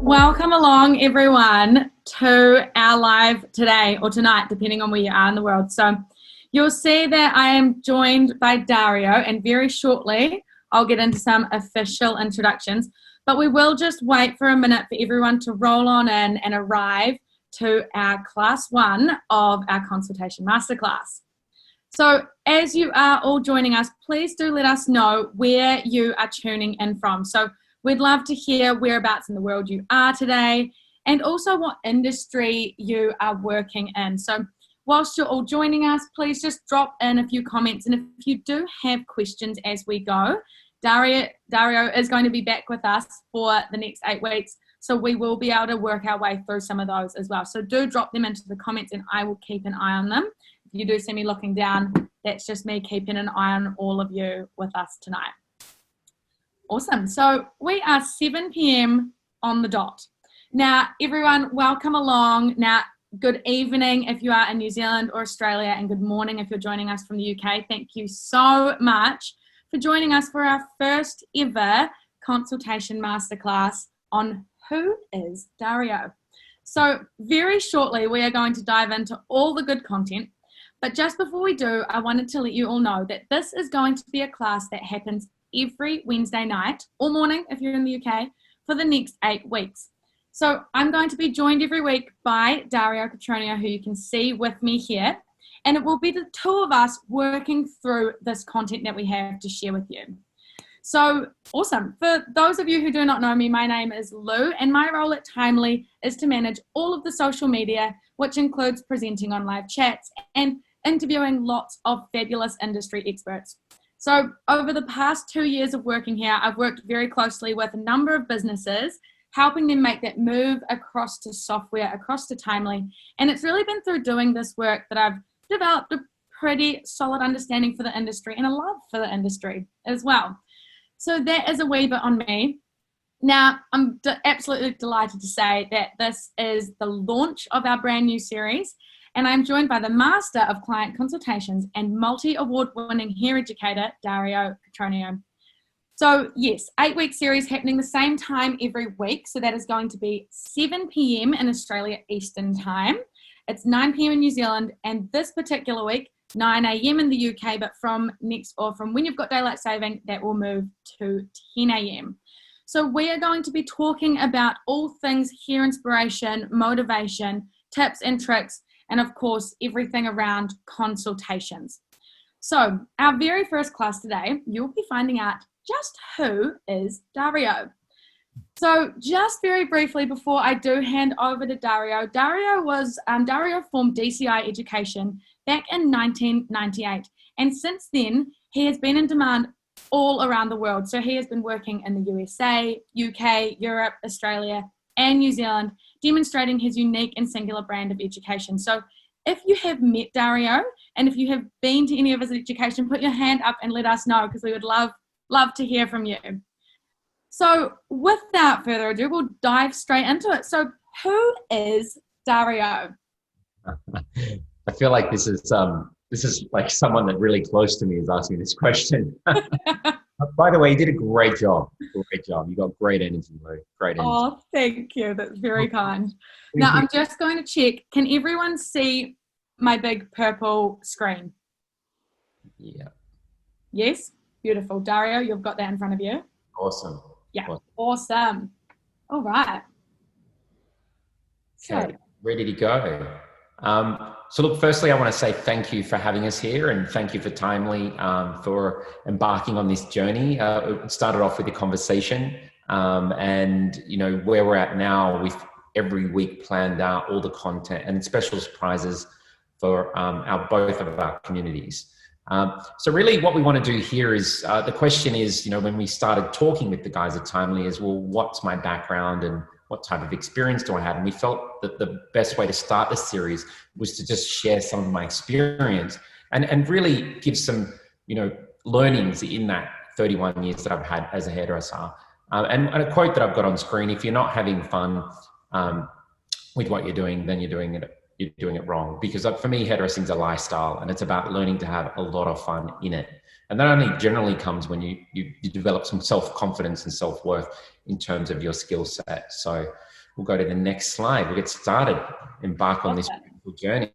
Welcome along, everyone, to our live today or tonight, depending on where you are in the world. So you'll see that I am joined by Dario, and very shortly I'll get into some official introductions. But we will just wait for a minute for everyone to roll on in and arrive to our class one of our consultation masterclass. So as you are all joining us, please do let us know where you are tuning in from. So we'd love to hear whereabouts in the world you are today and also what industry you are working in. So whilst you're all joining us, please just drop in a few comments. And if you do have questions as we go, Dario is going to be back with us for the next 8 weeks. So we will be able to work our way through some of those as well. So do drop them into the comments and I will keep an eye on them. If you do see me looking down, that's just me keeping an eye on all of you with us tonight. Awesome. So we are 7 p.m. on the dot. Now, everyone, welcome along. Now, good evening if you are in New Zealand or Australia, and good morning if you're joining us from the UK. Thank you so much for joining us for our first ever consultation masterclass on who is Dario. So very shortly, we are going to dive into all the good content. But just before we do, I wanted to let you all know that this is going to be a class that happens every Wednesday night or morning if you're in the UK for the next 8 weeks. So I'm going to be joined every week by Dario Cotroneo, who you can see with me here, and it will be the two of us working through this content that we have to share with you. So awesome. For those of you who do not know me, my name is Lu, and my role at Timely is to manage all of the social media, which includes presenting on live chats and interviewing lots of fabulous industry experts. So over the past 2 years of working here, I've worked very closely with a number of businesses, helping them make that move across to software, across to Timely. And it's really been through doing this work that I've developed a pretty solid understanding for the industry and a love for the industry as well. So that is a wee bit on me. Now, I'm absolutely delighted to say that this is the launch of our brand new series. And I'm joined by the Master of Client Consultations and multi-award winning hair educator, Dario Cotroneo. So yes, 8-week series happening the same time every week. So that is going to be 7 p.m. in Australia Eastern Time. It's 9 p.m. in New Zealand, and this particular week, 9 a.m. in the UK, but from when you've got daylight saving, that will move to 10 a.m. So we are going to be talking about all things hair inspiration, motivation, tips and tricks, and of course, everything around consultations. So our very first class today, you'll be finding out just who is Dario. So just very briefly before I do hand over to Dario, Dario formed DCI Education back in 1998. And since then, he has been in demand all around the world. So he has been working in the USA, UK, Europe, Australia, and New Zealand, demonstrating his unique and singular brand of education. So if you have met Dario and if you have been to any of his education, put your hand up and let us know, because we would love to hear from you. So without further ado, we'll dive straight into it. So who is Dario? I feel like this is like someone that really close to me is asking this question. By the way, you did a great job. Great job. You got great energy, Lou. Great energy. Oh, thank you. That's very kind. Now, I'm just going to check. Can everyone see my big purple screen? Yeah. Yes? Beautiful. Dario, you've got that in front of you? Awesome. Yeah. Awesome. All right. Okay. Ready to go. So look, firstly, I want to say thank you for having us here, and thank you for Timely for embarking on this journey. It started off with a conversation, and you know where we're at now with every week planned out all the content and special surprises for both of our communities. So really what we want to do here is, the question is, you know, when we started talking with the guys at Timely is, well, what's my background and what type of experience do I have? And we felt that the best way to start this series was to just share some of my experience and really give some, you know, learnings in that 31 years that I've had as a hairdresser. And a quote that I've got on screen: if you're not having fun with what you're doing, then you're doing it wrong. Because for me, hairdressing is a lifestyle, and it's about learning to have a lot of fun in it. And that only generally comes when you develop some self-confidence and self-worth in terms of your skill set. So we'll go to the next slide. We'll get started, embark on this beautiful journey.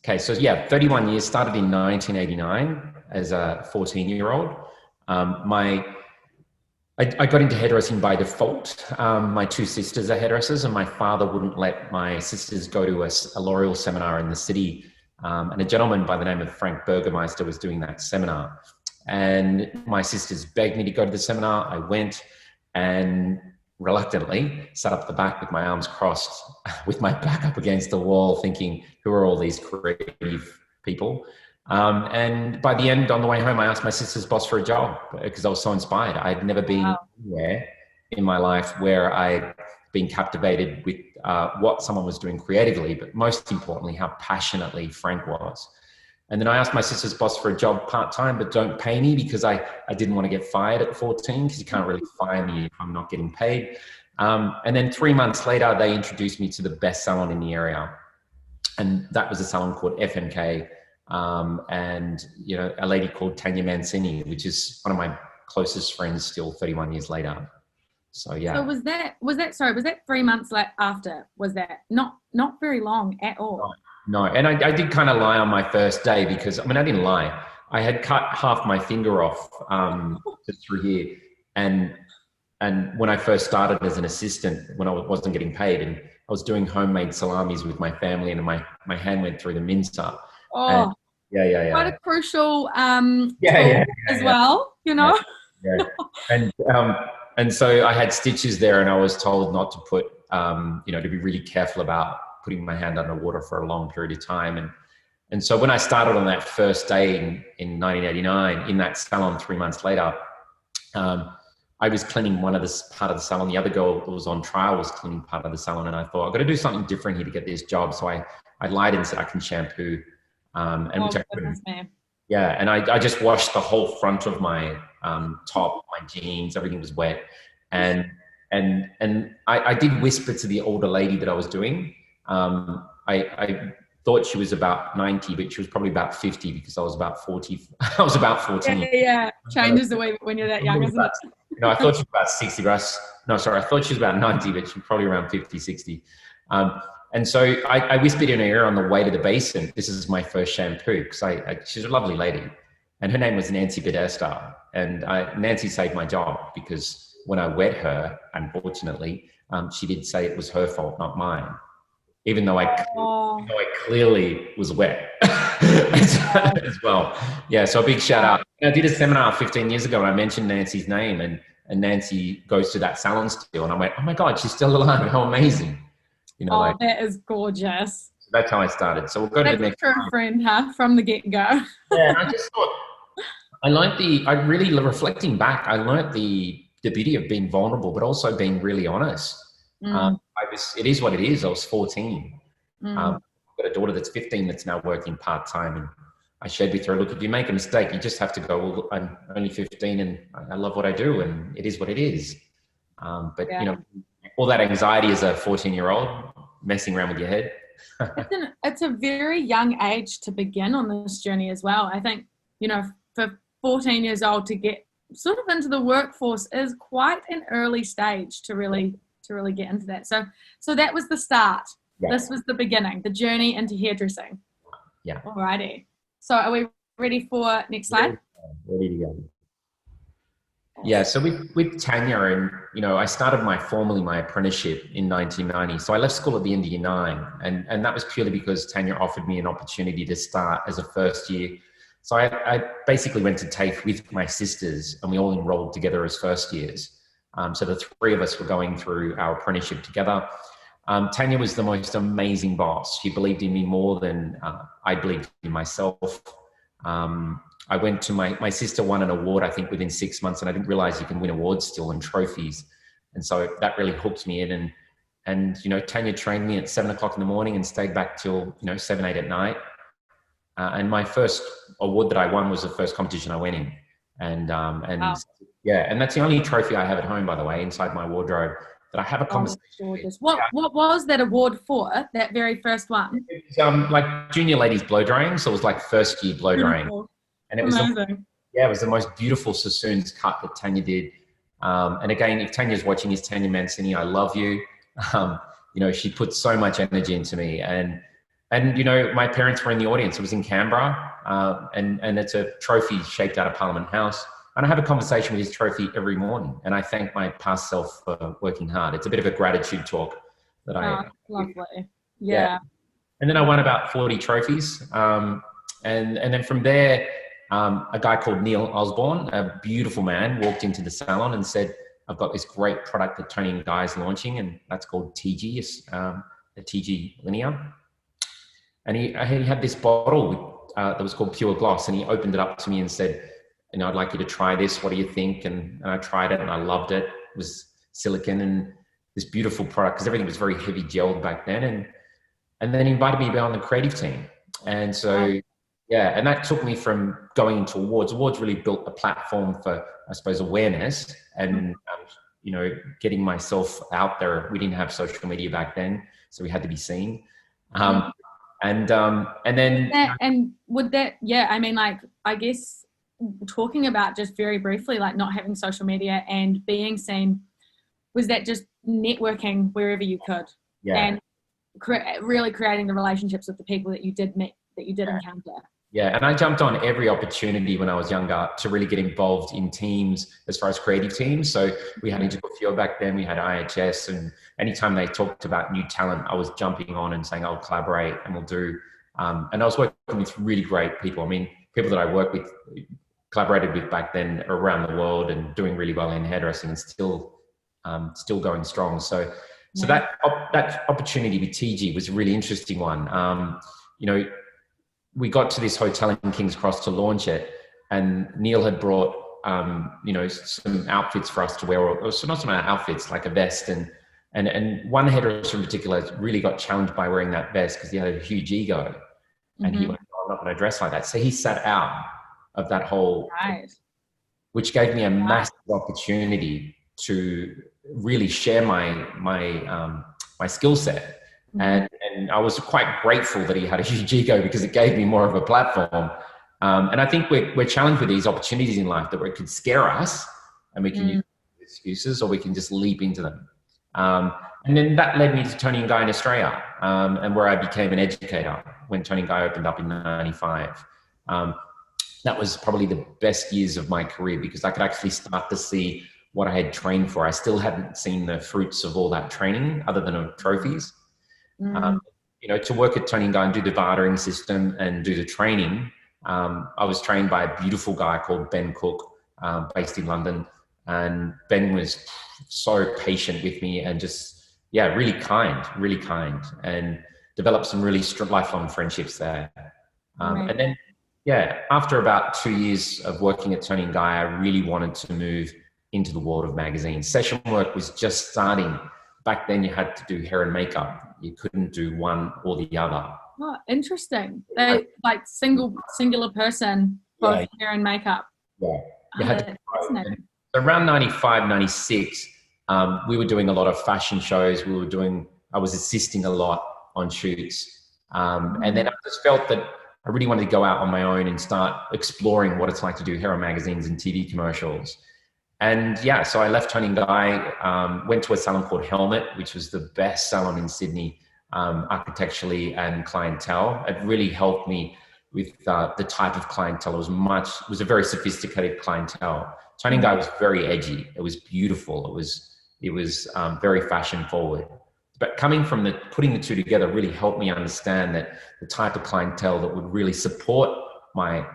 Okay, so yeah, 31 years, started in 1989 as a 14-year-old. I got into hairdressing by default. My two sisters are hairdressers, and my father wouldn't let my sisters go to a L'Oreal seminar in the city. And a gentleman by the name of Frank Burgermeister was doing that seminar. And my sisters begged me to go to the seminar. I went and reluctantly sat up the back with my arms crossed, with my back up against the wall, thinking, who are all these creative people? And by the end, on the way home, I asked my sister's boss for a job because I was so inspired. I'd never been anywhere in my life where I'd been captivated with what someone was doing creatively, but most importantly, how passionately Frank was. And then I asked my sister's boss for a job part-time, but don't pay me, because I didn't want to get fired at 14, because you can't really fire me if I'm not getting paid. And then 3 months later, they introduced me to the best salon in the area. And that was a salon called FMK. And, you know, a lady called Tanya Mancini, which is one of my closest friends still 31 years later. So, yeah. So was that 3 months after? Was that not very long at all? No. And I did kind of lie on my first day, because, I mean, I didn't lie. I had cut half my finger off just through here. And when I first started as an assistant, when I wasn't getting paid, and I was doing homemade salamis with my family, and my hand went through the mincer. Oh, and, yeah. Quite a crucial as well, you know? Yeah. And so I had stitches there, and I was told not to put, you know, to be really careful about putting my hand underwater for a long period of time. And so when I started on that first day in 1989 in that salon 3 months later, I was cleaning part of the salon. The other girl that was on trial was cleaning part of the salon, and I thought, I've got to do something different here to get this job. So I lied and said I can shampoo, which I couldn't. Yeah, and I just washed the whole front of my top, my jeans, everything was wet. And I did whisper to the older lady that I was doing. I thought she was about 90, but she was probably about 50, because I was about 40. I was about 14. Yeah. Changes the way when you're that young, isn't it? You know, I thought she was about 60, but I thought she was about 90, but she was probably around 50, 60. And so I whispered in her ear on the way to the basin, this is my first shampoo, because she's a lovely lady. And her name was Nancy Bethesda. And Nancy saved my job, because when I wet her, unfortunately, she did say it was her fault, not mine. Even though I clearly was wet as well. Yeah, so a big shout out. I did a seminar 15 years ago, and I mentioned Nancy's name, and Nancy goes to that salon still. And I went, oh my God, she's still alive. How amazing. You know, that is gorgeous. So that's how I started. So we'll go to the next one. Friend, huh? From the get-go. Yeah, I just thought, reflecting back, I learned the beauty of being vulnerable, but also being really honest. It is what it is. I was 14. I've got a daughter that's 15 that's now working part-time, and I shared with her, look, if you make a mistake, you just have to go, well, I'm only 15 and I love what I do, and it is what it is. You know, all that anxiety as a 14-year-old messing around with your head. It's a very young age to begin on this journey as well. I think, you know, for 14 years old to get sort of into the workforce is quite an early stage to really get into that. So that was the start. Yeah. This was the beginning, the journey into hairdressing. Yeah. Alrighty. So are we ready for next slide? Ready to go. Yeah, so with Tanya, and you know, I started my apprenticeship in 1990. So I left school at the end of year 9, and that was purely because Tanya offered me an opportunity to start as a first year. So I basically went to TAFE with my sisters, and we all enrolled together as first years. So the 3 of us were going through our apprenticeship together. Tanya was the most amazing boss. She believed in me more than I believed in myself. I went to my sister won an award, I think, within 6 months, and I didn't realize you can win awards still and trophies. And so that really hooked me in. And you know, Tanya trained me at 7 o'clock in the morning and stayed back till, 7, 8 at night. And my first award that I won was the first competition I went in. Wow. Yeah, and that's the only trophy I have at home, by the way, inside my wardrobe, that I have a conversation with. What was that award for, that very first one? It was like junior ladies blow drying, so it was like first year blow drying. And it was amazing. It was the most beautiful Sassoon's cut that Tanya did. And again, if Tanya's watching this, Tanya Mancini, I love you. You know, she put so much energy into me, and you know, my parents were in the audience. It was in Canberra, and it's a trophy shaped out of Parliament House. And I have a conversation with his trophy every morning, and I thank my past self for working hard. It's a bit of a gratitude talk that lovely. Yeah. And then I won about 40 trophies. And then from there, a guy called Neil Osborne, a beautiful man, walked into the salon and said, I've got this great product that Tony and Guy is launching, and that's called TG, the TG Linear. And he had this bottle that was called Pure Gloss, and he opened it up to me and said, you know, I'd like you to try this. What do you think? And I tried it and I loved it. It was silicone and this beautiful product, because everything was very heavy gelled back then. And then he invited me to be on the creative team. And so, yeah, and that took me from going into awards. Awards really built a platform for, I suppose, awareness and, you know, getting myself out there. We didn't have social media back then, so we had to be seen. And then... And would that, yeah, I mean, like, I guess talking about just very briefly, like not having social media and being seen, was that just networking wherever you could? Yeah. And really creating the relationships with the people that you did meet, that you did encounter. Yeah, and I jumped on every opportunity when I was younger to really get involved in teams as far as creative teams. So we had Intercultural back then, we had IHS, and anytime they talked about new talent, I was jumping on and saying, I'll collaborate and we'll do. And I was working with really great people. I mean, people that I work with, collaborated with back then around the world and doing really well in hairdressing and still going strong. So that opportunity with TG was a really interesting one. You know, we got to this hotel in King's Cross to launch it, and Neil had brought, you know, some outfits for us to wear, or so not some outfits, like a vest. And one hairdresser in particular really got challenged by wearing that vest because he had a huge ego. And he went, oh, I'm not going to dress like that. So he sat out of that whole, which gave me a massive opportunity to really share my skill set. And I was quite grateful that he had a huge ego, because it gave me more of a platform. And I think we're challenged with these opportunities in life that it could scare us, and we can use excuses, or we can just leap into them. And then that led me to Tony and Guy in Australia, and where I became an educator when Tony and Guy opened up in '95. That was probably the best years of my career, because I could actually start to see what I had trained for. I still hadn't seen the fruits of all that training other than trophies. You know, to work at Tony and Guy and do the bartering system and do the training, I was trained by a beautiful guy called Ben Cook, based in London. And Ben was so patient with me and just, yeah, really kind, and developed some really lifelong friendships there. And then, yeah, after about 2 years of working at Tony and Guy, I really wanted to move into the world of magazines. Session work was just starting. Back then you had to do hair and makeup. You couldn't do one or the other. Oh, interesting. They like singular person, both hair and makeup. Yeah. You had to around 95, 96, we were doing a lot of fashion shows. I was assisting a lot on shoots. And then I just felt that I really wanted to go out on my own and start exploring what it's like to do hair and magazines and TV commercials. And yeah, so I left Tony and Guy, went to a salon called Helmet, which was the best salon in Sydney, architecturally and clientele. It really helped me with the type of clientele. It was a very sophisticated clientele. Tony and Guy was very edgy. It was beautiful. It was very fashion forward. But coming from putting the two together really helped me understand that the type of clientele that would really support my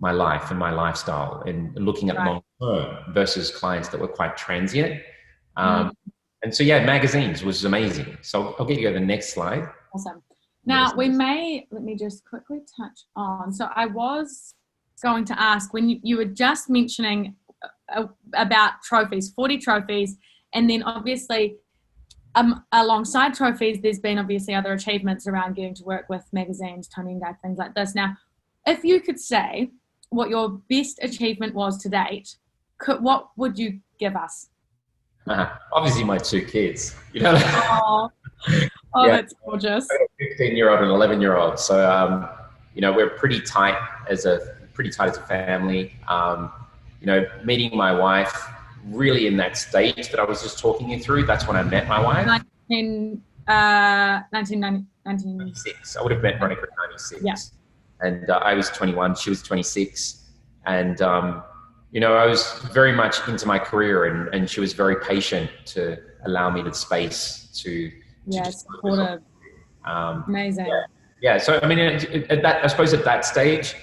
life and my lifestyle, and looking at long term versus clients that were quite transient. And so, yeah, magazines was amazing. So I'll get you to the next slide. Awesome. Now let me just quickly touch on. So I was going to ask, when you were just mentioning about trophies, 40 trophies, and then obviously alongside trophies, there's been obviously other achievements around getting to work with magazines, Tony and Guy, things like this. Now, if you could say what your best achievement was to date, what would you give us? Obviously my 2 kids, you know. That's gorgeous. A 15-year-old and 11-year-old. So, you know, we're pretty tight as a family. You know, meeting my wife really in that stage that I was just talking you through. That's when I met my wife. 1996. I would have met Veronica in 96. Yeah. And I was 21, she was 26. And, you know, I was very much into my career, and she was very patient to allow me the space to supportive. Amazing. Yeah. So, I mean, I suppose at that stage,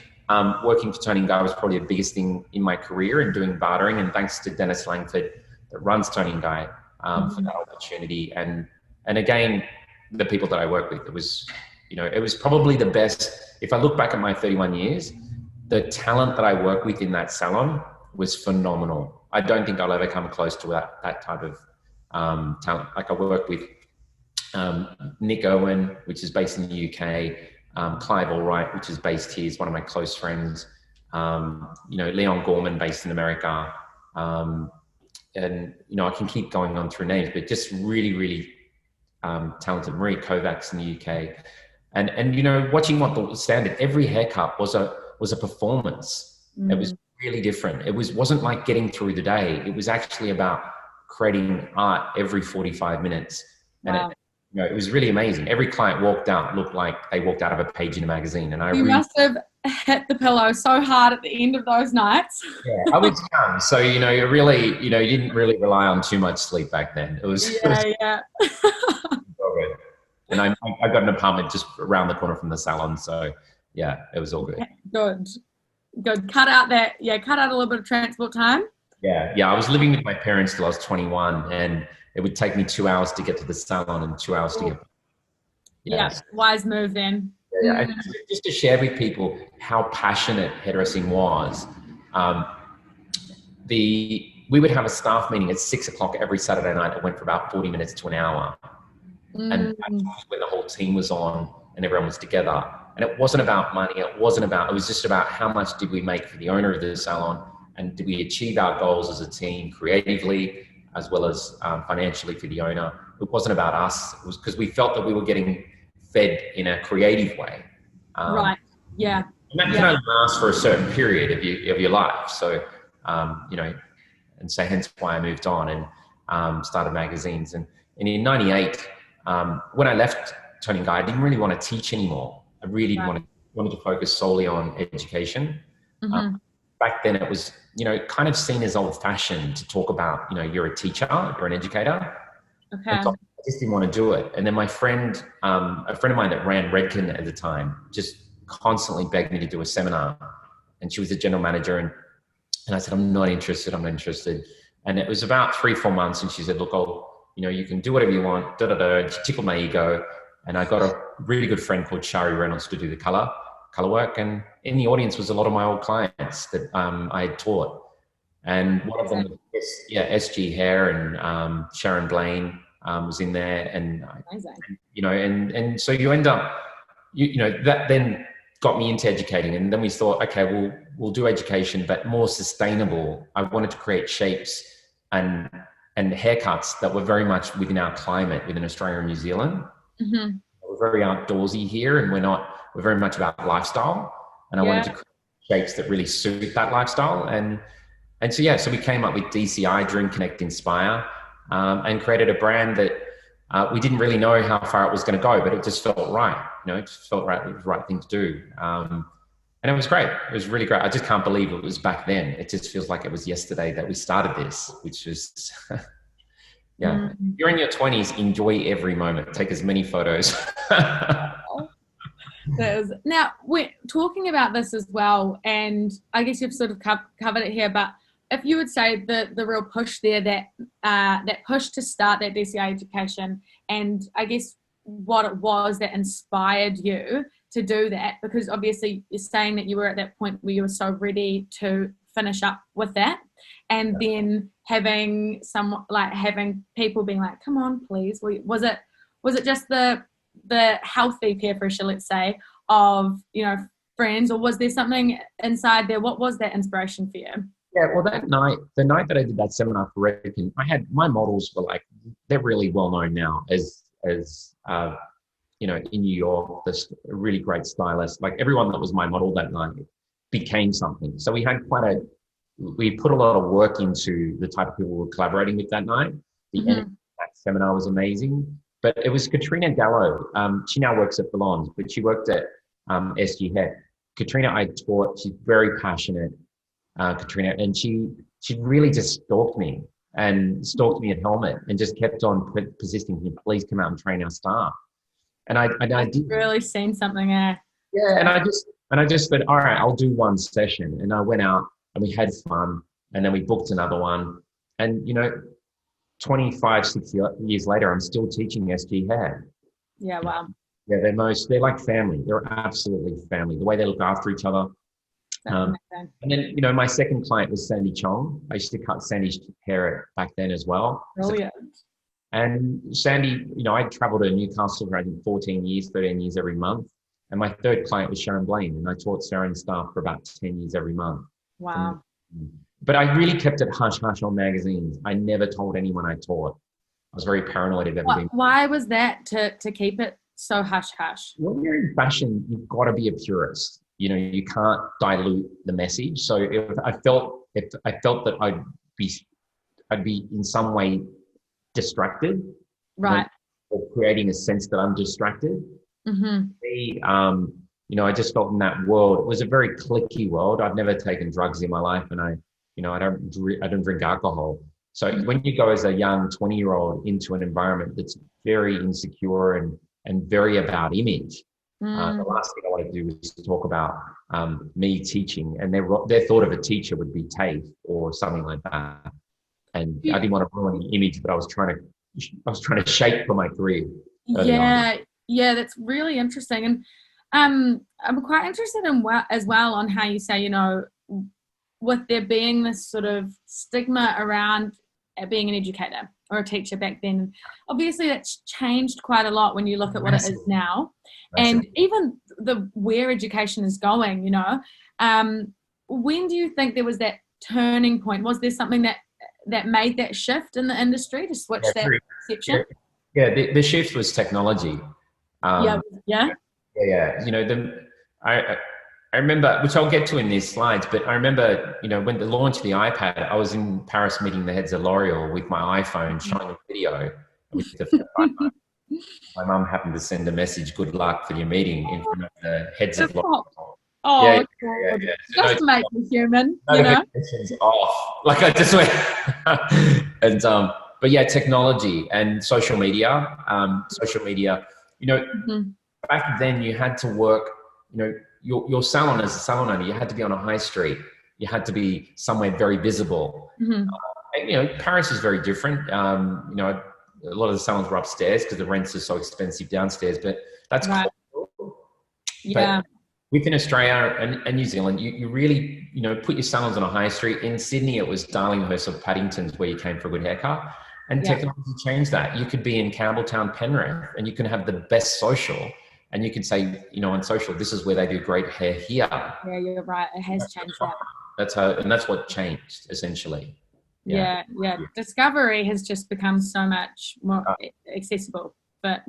working for Tony & Guy was probably the biggest thing in my career, and doing bartering. And thanks to Dennis Langford that runs Tony & Guy for that opportunity. And again, the people that I work with, it was probably the best. If I look back at my 31 years, the talent that I work with in that salon was phenomenal. I don't think I'll ever come close to that type of talent. Like, I work with Nick Owen, which is based in the UK, Clive Allwright, which is based here, is one of my close friends, you know, Leon Gorman, based in America, and, you know, I can keep going on through names, but just really, really talented. Marie Kovacs in the UK. And you know, watching what the standard, every haircut was a performance. It was really different. It wasn't like getting through the day. It was actually about creating art every 45 minutes. And wow. You know, it was really amazing. Every client walked out, looked like they walked out of a page in a magazine. And you must have hit the pillow so hard at the end of those nights. Yeah, I was young, so you know, you didn't really rely on too much sleep back then. It was yeah. And I got an apartment just around the corner from the salon, so yeah, it was all good. Good. Cut out a little bit of transport time. Yeah. I was living with my parents till I was 21, and it would take me 2 hours to get to the salon and 2 hours to get. Yeah, wise move then. Yeah. And just to share with people how passionate hairdressing was, we would have a staff meeting at 6 o'clock every Saturday night. It went for about 40 minutes to an hour. And that's when the whole team was on and everyone was together. And it wasn't about money. It was just about how much did we make for the owner of the salon, and did we achieve our goals as a team creatively as well as financially for the owner. It wasn't about us. It was because we felt that we were getting fed in a creative way. Right. Yeah. And that can only last for a certain period of your life. So, you know, and so hence why I moved on and started magazines. And in 98, when I left Tony & Guy, I didn't really want to teach anymore. I really wanted to focus solely on education. Back then it was, you know, kind of seen as old fashioned to talk about, you know, you're a teacher, you're an educator. Okay. So I just didn't want to do it. And then my friend, a friend of mine that ran Redken at the time, just constantly begged me to do a seminar. And she was the general manager. And I said, I'm not interested. And it was about 3-4 months. And she said, look, you know, you can do whatever you want. She tickled my ego. And I got a really good friend called Shari Reynolds to do the color work. And in the audience was a lot of my old clients that I had taught. And one of them was, SG Hair, and Sharon Blaine was in there. And, you know, and so you end up, you know, that then got me into educating. And then we thought, okay, we'll do education, but more sustainable. I wanted to create shapes and haircuts that were very much within our climate, within Australia and New Zealand. We're very outdoorsy here, and we're very much about lifestyle. And I wanted to create shapes that really suit that lifestyle. And so we came up with DCI, Dream, Connect, Inspire, and created a brand that we didn't really know how far it was going to go, but it just felt right. You know, it just felt right. It was the right thing to do. And it was great. It was really great. I just can't believe it was back then. It just feels like it was yesterday that we started this, which is, You're in your 20s, enjoy every moment. Take as many photos. Now, we're talking about this as well, and I guess you've sort of covered it here, but if you would say the real push there, that push to start that DCI education, and I guess what it was that inspired you to do that, because obviously you're saying that you were at that point where you were so ready to finish up with that, and then having people being like, come on, please. Was it just the healthy peer pressure, let's say, of, you know, friends, or was there something inside there? What was that inspiration for you? Yeah, well, the night that I did that seminar for Redken, I had my models were like, they're really well known now as you know, in New York, this really great stylist. Like everyone that was my model that night became something. So we had quite we put a lot of work into the type of people we were collaborating with that night. The energy of that seminar was amazing. But it was Katrina Gallo. She now works at Belons, but she worked at SG Head. Katrina, I taught. She's very passionate, Katrina, and she really just stalked me at Helmet and just kept on persisting. Please come out and train our staff. And I did really seen something there. Yeah, and I just said, all right, I'll do one session, and I went out and we had fun, and then we booked another one, and 25, 60 years later, I'm still teaching SG Hair. Yeah, wow. Yeah, they're like family. They're absolutely family. The way they look after each other. And then, my second client was Sandy Chong. I used to cut Sandy's hair back then as well. Brilliant. And Sandy, I traveled to Newcastle for I think 13 years every month. And my third client was Sharon Blaine, and I taught Sharon's staff for about 10 years every month. Wow. But I really kept it hush-hush on magazines. I never told anyone I taught. I was very paranoid of everything. Why was that to keep it so hush-hush? When you're in fashion, you've got to be a purist. You can't dilute the message. So if I felt that I'd be in some way distracted, right, or creating a sense that I'm distracted. I just felt in that world, it was a very cliquey world. I've never taken drugs in my life, and I don't drink alcohol. So when you go as a young 20-year-old into an environment that's very insecure and very about image, the last thing I want to do is talk about me teaching, and their thought of a teacher would be TAFE or something like that. And I didn't want to ruin the image, but I was trying to shape for my career. Yeah, that's really interesting. And I'm quite interested in as well on how you say, with there being this sort of stigma around being an educator or a teacher back then. Obviously, that's changed quite a lot when you look at what it is now. And even where education is going, when do you think there was that turning point? Was there something that made that shift in the industry to switch that perception? Yeah, the shift was technology. I remember, which I'll get to in these slides, but I remember, when the launch of the iPad, I was in Paris meeting the heads of L'Oreal with my iPhone, showing a video. My mum happened to send a message, "Good luck for your meeting," in front of the heads of L'Oreal. Oh, just to make me human, Notifications off. Like I just went, and but yeah, technology and social media. Back then you had to work. Your salon as a salon owner, you had to be on a high street. You had to be somewhere very visible. Paris is very different. A lot of the salons were upstairs because the rents are so expensive downstairs. But that's cool. Yeah. But within Australia and New Zealand, you really, put your salons on a high street. In Sydney, it was Darlinghurst or Paddington's where you came for a good haircut. And technology changed that. You could be in Campbelltown, Penrith, and you can have the best social. And you can say, on social, this is where they do great hair here. Yeah, you're right. It has changed that. That's what changed, essentially. Yeah. Discovery has just become so much more accessible. But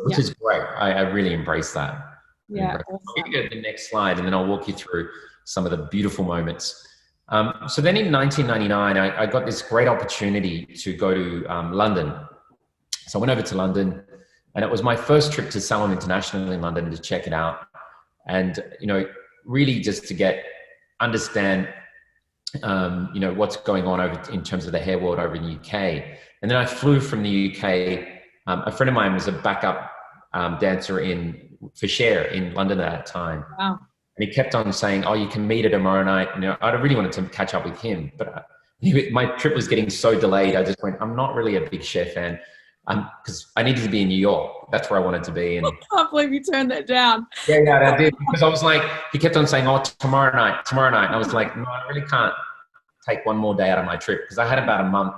which is great. I really embrace that. Yeah. Awesome. Let me go to the next slide, and then I'll walk you through some of the beautiful moments. So then in 1999, I got this great opportunity to go to London. So I went over to London, and it was my first trip to Salon International in London to check it out. And, really just to understand, what's going on over in terms of the hair world over in the UK. And then I flew from the UK. A friend of mine was a backup dancer for Cher in London at that time. Wow. And he kept on saying, "Oh, you can meet her tomorrow night." I really wanted to catch up with him, but my trip was getting so delayed. I just went, I'm not really a big Cher fan. Because I needed to be in New York. That's where I wanted to be. And I can't believe you turned that down. Yeah, I did. Because I was like, he kept on saying, "Oh, tomorrow night. And I was like, no, I really can't take one more day out of my trip. Because I had about a month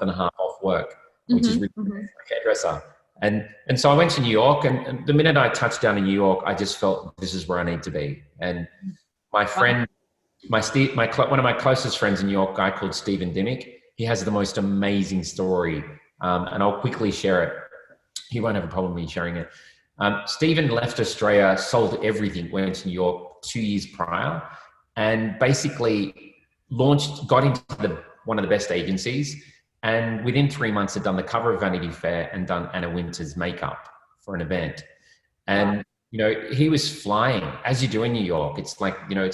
and a half off work, which is really for a hairdresser. And so I went to New York, and the minute I touched down in New York, I just felt this is where I need to be. And my friend, one of my closest friends in New York, a guy called Stephen Dimmick, he has the most amazing story. And I'll quickly share it. He won't have a problem with me sharing it. Stephen left Australia, sold everything, went to New York 2 years prior, and basically got into one of the best agencies, and within 3 months had done the cover of Vanity Fair and done Anna Wintour's makeup for an event. And, you know, he was flying, as you do in New York. It's like, you know,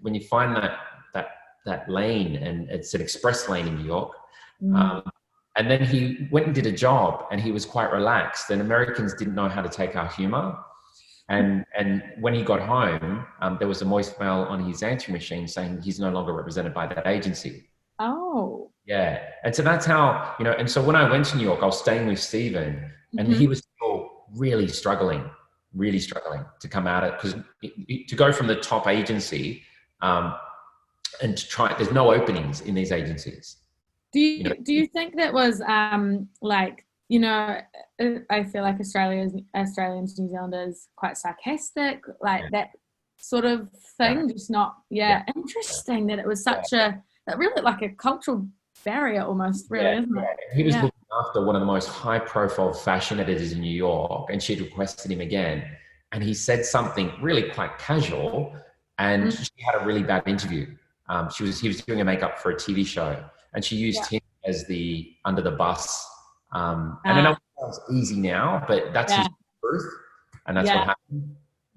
when you find that lane, and it's an express lane in New York. And then he went and did a job, and he was quite relaxed, and Americans didn't know how to take our humor. And when he got home, there was a voicemail on his answering machine saying he's no longer represented by that agency. Oh. Yeah. And so that's how, you know, and so when I went to New York, I was staying with Stephen, and he was still really struggling to come out of it, because to go from the top agency and to try, there's no openings in these agencies. Do you think that was like, you know, I feel like Australians, New Zealanders, quite sarcastic, like that sort of thing. Just not, interesting that it was such a really like a cultural barrier almost, really, isn't it? He was looking after one of the most high-profile fashion editors in New York, and she'd requested him again, and he said something really quite casual, and she had a really bad interview. He was doing a makeup for a TV show, and she used him as the under the bus. And I know it sounds easy now, but that's his truth, and that's what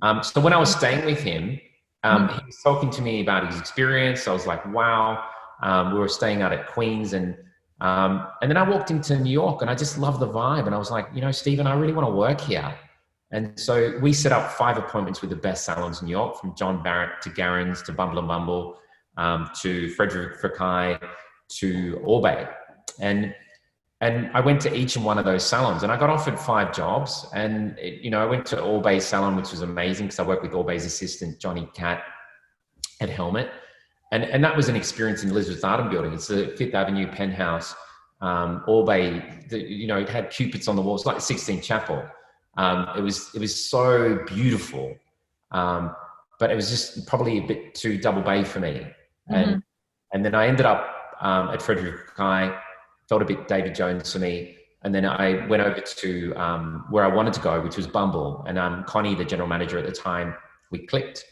happened. So when I was staying with him, he was talking to me about his experience. I was like, wow. We were staying out at Queens, and then I walked into New York, and I just loved the vibe. And I was like, you know, Stephen, I really want to work here. And so we set up 5 appointments with the best salons in New York, from John Barrett to Garen's to Bumble and Bumble, to Frederick Fekkai to Orbay. And I went to each and one of those salons, and I got offered 5 jobs. And, you know, I went to Orbay's salon, which was amazing because I worked with Orbay's assistant, Johnny Catt, at Helmet. And that was an experience in Elizabeth Arden Building. It's the 5th Avenue penthouse. Orbay, you know, it had cupids on the walls, like Sixtine Chapel. It was so beautiful. But it was just probably a bit too double bay for me. And then I ended up at Frederick Fekkai, felt a bit David Jones for me. And then I went over to where I wanted to go, which was Bumble. And Connie, the general manager at the time, we clicked,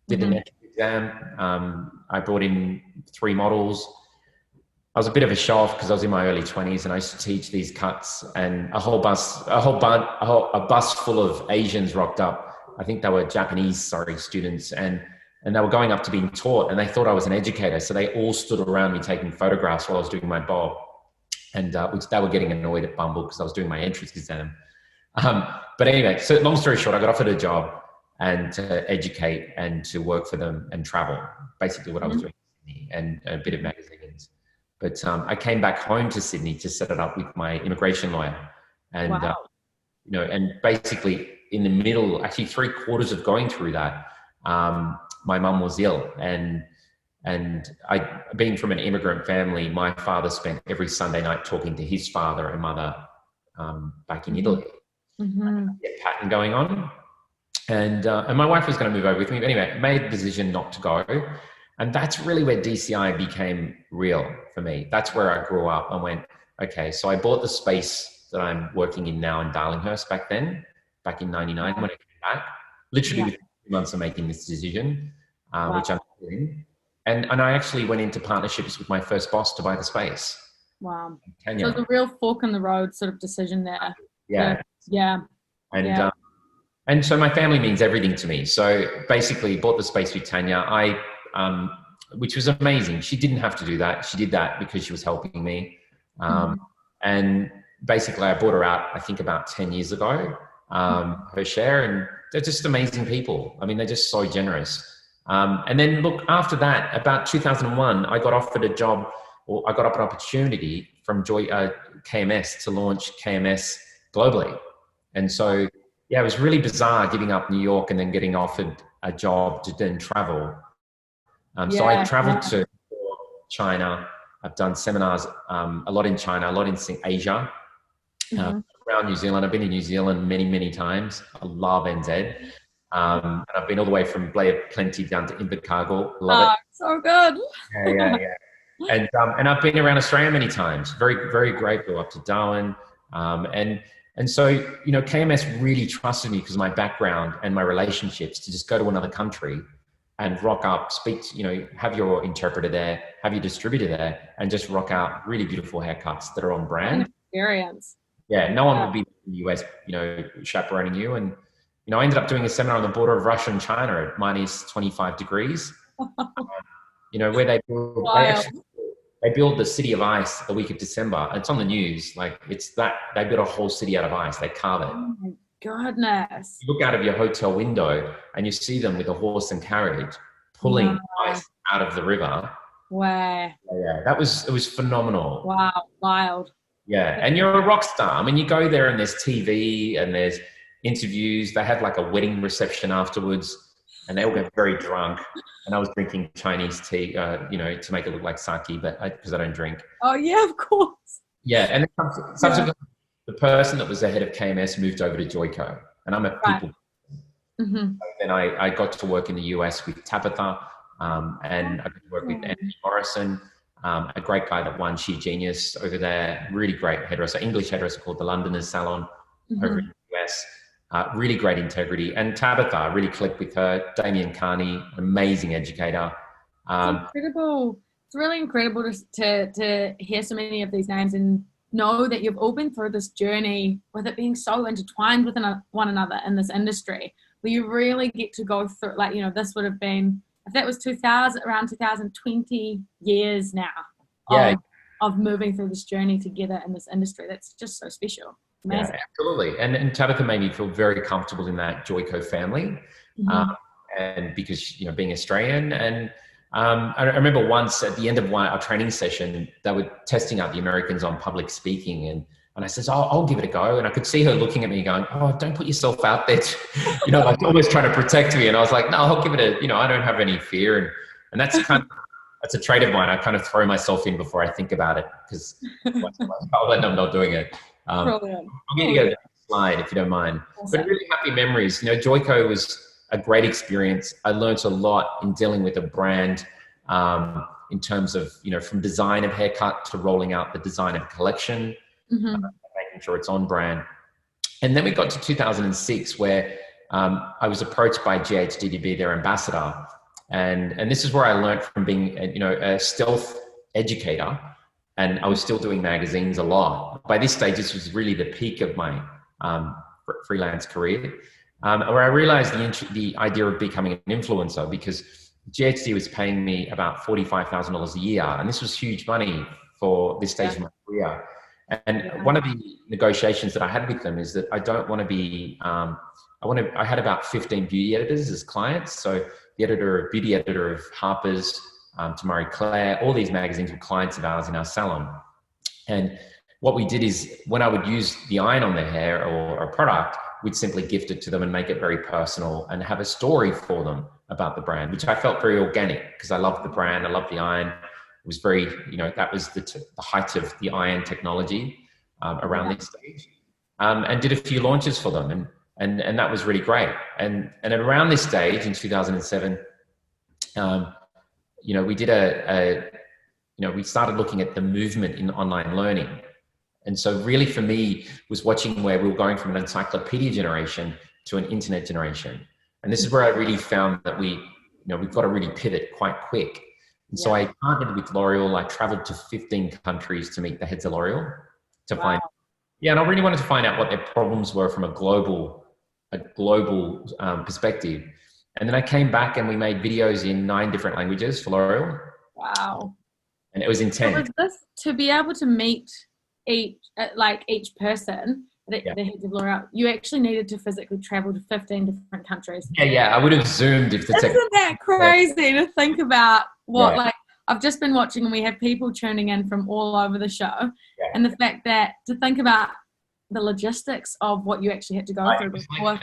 did an exam. I brought in 3 models. I was a bit of a show off because I was in my early 20s, and I used to teach these cuts, and a bus full of Asians rocked up. I think they were Japanese, students, and they were going up to being taught, and they thought I was an educator. So they all stood around me taking photographs while I was doing my bob. And which they were getting annoyed at Bumble because I was doing my entrance exam. But anyway, so long story short, I got offered a job and to educate and to work for them and travel, basically what I was doing in Sydney, and a bit of magazines. But I came back home to Sydney to set it up with my immigration lawyer. And, you know, and basically in the middle, actually 3/4 of going through that, my mum was ill. And I, being from an immigrant family, my father spent every Sunday night talking to his father and mother back in Italy. A pattern going on. And my wife was going to move over with me. But anyway, made the decision not to go. And that's really where DCI became real for me. That's where I grew up and went, okay, so I bought the space that I'm working in now in Darlinghurst back in 99 when I came back, literally within 2 months of making this decision, which I'm doing. And I actually went into partnerships with my first boss to buy the space. Wow. So it's a real fork in the road sort of decision there. Yeah. And so my family means everything to me. So basically bought the space with Tanya, which was amazing. She didn't have to do that. She did that because she was helping me. And basically I bought her out, I think about 10 years ago, her share, and they're just amazing people. I mean, they're just so generous. And then look, after that, about 2001, I got offered a job, or I got up an opportunity from KMS to launch KMS globally. And so, yeah, it was really bizarre giving up New York and then getting offered a job to then travel. So I traveled to China. I've done seminars a lot in China, a lot in Asia, around New Zealand. I've been in New Zealand many, many times. I love NZ. And I've been all the way from Blair Plenty down to Invercargill. Love it. So good. Yeah. And I've been around Australia many times. Very, very grateful, up to Darwin. And so, you know, KMS really trusted me because of my background and my relationships to just go to another country and rock up, speak, have your interpreter there, have your distributor there, and just rock out really beautiful haircuts that are on brand. Experience. Yeah, no one would be in the US, chaperoning you. And, I ended up doing a seminar on the border of Russia and China at minus 25 degrees, where they build the city of ice the week of December. It's on the news. Like they built a whole city out of ice. They carve it. Oh my goodness. You look out of your hotel window and you see them with a horse and carriage pulling ice out of the river. Wow. Yeah, it was phenomenal. Wow, wild. Yeah, and you're a rock star. I mean, you go there and there's TV and there's interviews. They had like a wedding reception afterwards and they all get very drunk. And I was drinking Chinese tea, to make it look like sake, but because I don't drink. Oh yeah, of course. Yeah, and then subsequently, the person that was the head of KMS moved over to Joico, and I'm a people. Mm-hmm. Then I got to work in the US with Tabitha, and I got to work with Anthony Morrison, a great guy that won Sheer Genius over there. Really great hairdresser, English hairdresser called the Londoners Salon over in the US. Really great integrity. And Tabitha, I really clicked with her. Damien Carney, amazing educator. Incredible. It's really incredible to hear so many of these names and know that you've all been through this journey with it being so intertwined with one another in this industry, where you really get to go through, this would have been, if that was around 2020 years now of moving through this journey together in this industry. That's just so special. Amazing. Yeah, absolutely. And Tabitha made me feel very comfortable in that Joico family. And because, being Australian. And I remember once at the end of our training session, they were testing out the Americans on public speaking. And I says, I'll give it a go. And I could see her looking at me going, oh, don't put yourself out there. Like almost trying to protect me. And I was like, no, I'll give it I don't have any fear. And that's that's a trait of mine. I kind of throw myself in before I think about it because I'll end up not doing it. I'm going to go to the next slide if you don't mind. Awesome. But really happy memories. Joico was a great experience. I learned a lot in dealing with a brand in terms of, from design of haircut to rolling out the design of collection, making sure it's on brand. And then we got to 2006 where I was approached by GHD to be their ambassador. And this is where I learned from being, a stealth educator. And I was still doing magazines a lot. By this stage, this was really the peak of my freelance career, where I realized the idea of becoming an influencer, because GHD was paying me about $45,000 a year. And this was huge money for this stage of my career. And one of the negotiations that I had with them is that I don't want to be, I had about 15 beauty editors as clients. So the beauty editor of Harper's, to Marie Claire, all these magazines were clients of ours in our salon. And what we did is when I would use the iron on their hair or a product, we'd simply gift it to them and make it very personal and have a story for them about the brand, which I felt very organic because I loved the brand. I loved the iron. It was very, that was the height of the iron technology around this stage, and did a few launches for them. And that was really great. And around this stage in 2007, we did we started looking at the movement in online learning. And so really for me was watching where we were going from an encyclopedia generation to an internet generation. And this is where I really found that we've got to really pivot quite quick. And so I partnered with L'Oreal. I traveled to 15 countries to meet the heads of L'Oreal to find, and I really wanted to find out what their problems were from a global perspective. And then I came back and we made videos in 9 different languages for L'Oreal. Wow. And it was intense. So was this to be able to meet each person, the heads of L'Oreal, you actually needed to physically travel to 15 different countries. Yeah. I would have zoomed if the tech. Isn't that crazy to think about I've just been watching and we have people tuning in from all over the show. And the fact that to think about the logistics of what you actually had to go through before.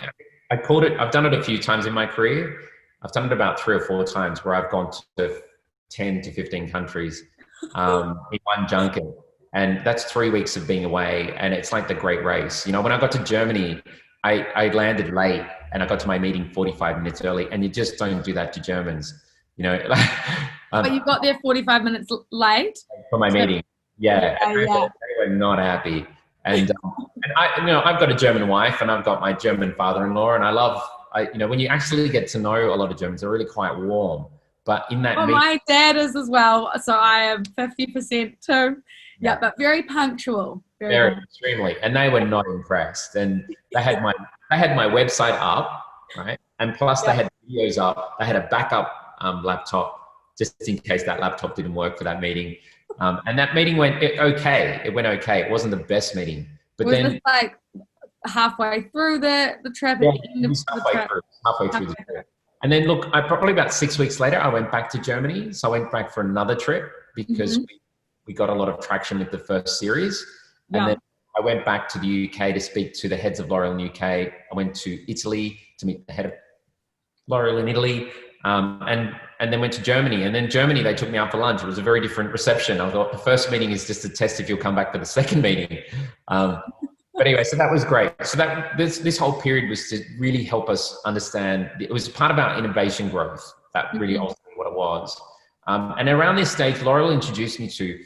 I've done it a few times in my career. I've done it about 3 or 4 times where I've gone to 10 to 15 countries in one junket. And that's 3 weeks of being away. And it's like the great race. When I got to Germany, I landed late and I got to my meeting 45 minutes early. And you just don't do that to Germans, but you got there 45 minutes late? For my meeting. Yeah. They were not happy. And I've got a German wife and I've got my German father-in-law, and I love when you actually get to know a lot of Germans, they're really quite warm. But in that Well, my dad is as well, so I am 50% too. Yeah, but very punctual. Very extremely, and they were not impressed. And they had my website up, right? And plus they had videos up. They had a backup laptop just in case that laptop didn't work for that meeting. And that meeting went okay. It went okay. It wasn't the best meeting, but was then this like halfway through the trip. Yeah, halfway through the trip. And then look, probably about 6 weeks later, I went back to Germany. So I went back for another trip because we got a lot of traction with the first series. And then I went back to the UK to speak to the heads of L'Oreal in the UK. I went to Italy to meet the head of L'Oreal in Italy. And then went to Germany. And then Germany, they took me out for lunch. It was a very different reception. I thought the first meeting is just a test if you'll come back for the second meeting. But anyway, so that was great. So that this whole period was to really help us understand. It was part of our innovation growth. That really ultimately what it was. And around this stage, L'Oreal introduced me to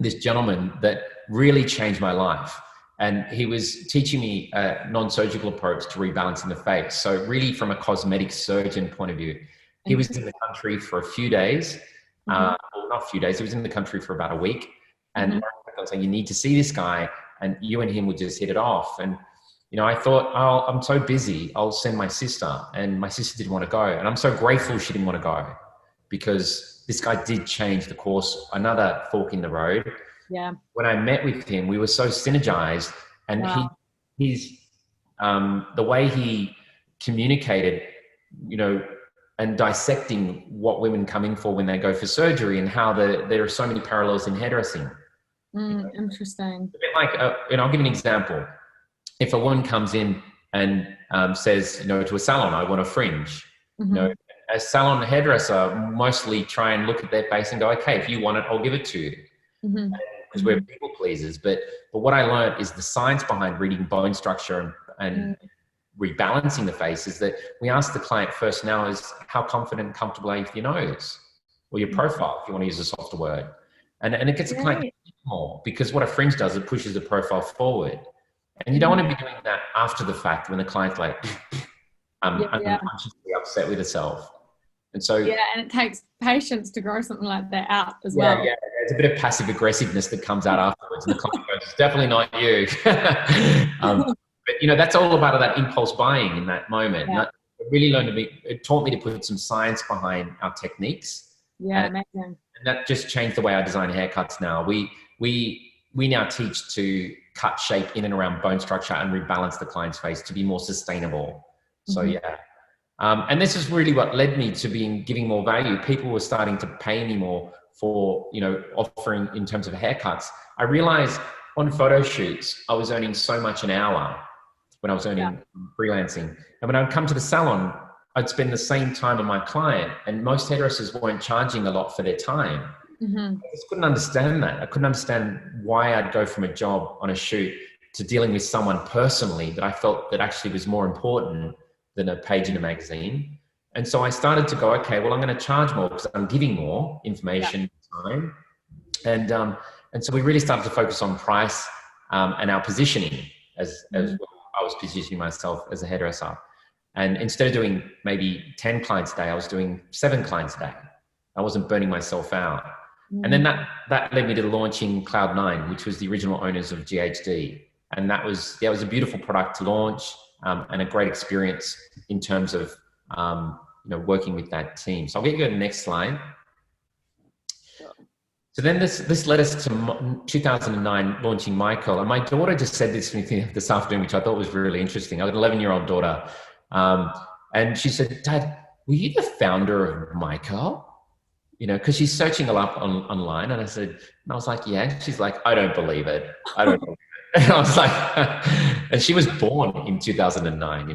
this gentleman that really changed my life. And he was teaching me a non-surgical approach to rebalancing the face. So really from a cosmetic surgeon point of view, he was in the country for a few days. Well, not a few days, he was in the country for about a week. And I was saying, you need to see this guy and you and him would just hit it off. And, I thought, oh, I'm so busy, I'll send my sister. And my sister didn't want to go. And I'm so grateful she didn't want to go because this guy did change the course, another fork in the road. Yeah. When I met with him, we were so synergized, and he's the way he communicated, and dissecting what women come in for when they go for surgery and how there are so many parallels in hairdressing. Interesting. A bit like, I'll give you an example. If a woman comes in and says, to a salon, I want a fringe, a salon hairdresser mostly try and look at their face and go, okay, if you want it, I'll give it to you. Because we're people pleasers. But what I learned is the science behind reading bone structure and rebalancing the face is that we ask the client first now is how confident and comfortable are you with your nose or your profile, if you want to use a softer word. And it gets the client more, because what a fringe does, it pushes the profile forward. And you don't want to be doing that after the fact when the client's like, unconsciously upset with herself. And so, and it takes patience to grow something like that out as well. Yeah, there's a bit of passive aggressiveness that comes out afterwards, and the client goes, "It's definitely not you." But that's all about that impulse buying in that moment. And it really it taught me to put some science behind our techniques. Yeah, amazing. And that just changed the way I design haircuts now. We now teach to cut shape in and around bone structure and rebalance the client's face to be more sustainable. So and this is really what led me to giving more value. People were starting to pay me more for, offering in terms of haircuts. I realized on photo shoots, I was earning so much an hour when I was earning freelancing. And when I would come to the salon, I'd spend the same time on my client, and most hairdressers weren't charging a lot for their time. I just couldn't understand that. I couldn't understand why I'd go from a job on a shoot to dealing with someone personally that I felt that actually was more important than a page in a magazine. And so I started to go, okay, well, I'm going to charge more because I'm giving more information, time. And so we really started to focus on price and our positioning as well. I was positioning myself as a hairdresser. And instead of doing maybe 10 clients a day, I was doing 7 clients a day. I wasn't burning myself out. And then that led me to launching Cloud9, which was the original owners of GHD. And that was a beautiful product to launch. And a great experience in terms of, working with that team. So I'll get you to the next slide. So then this led us to 2009 launching MyCurl. And my daughter just said this to me this afternoon, which I thought was really interesting. I have an 11-year-old daughter. And she said, "Dad, were you the founder of MyCurl?" Because she's searching a lot online. And I was like, yeah. She's like, I don't believe it. I don't believe it. And I was like, and she was born in 2009,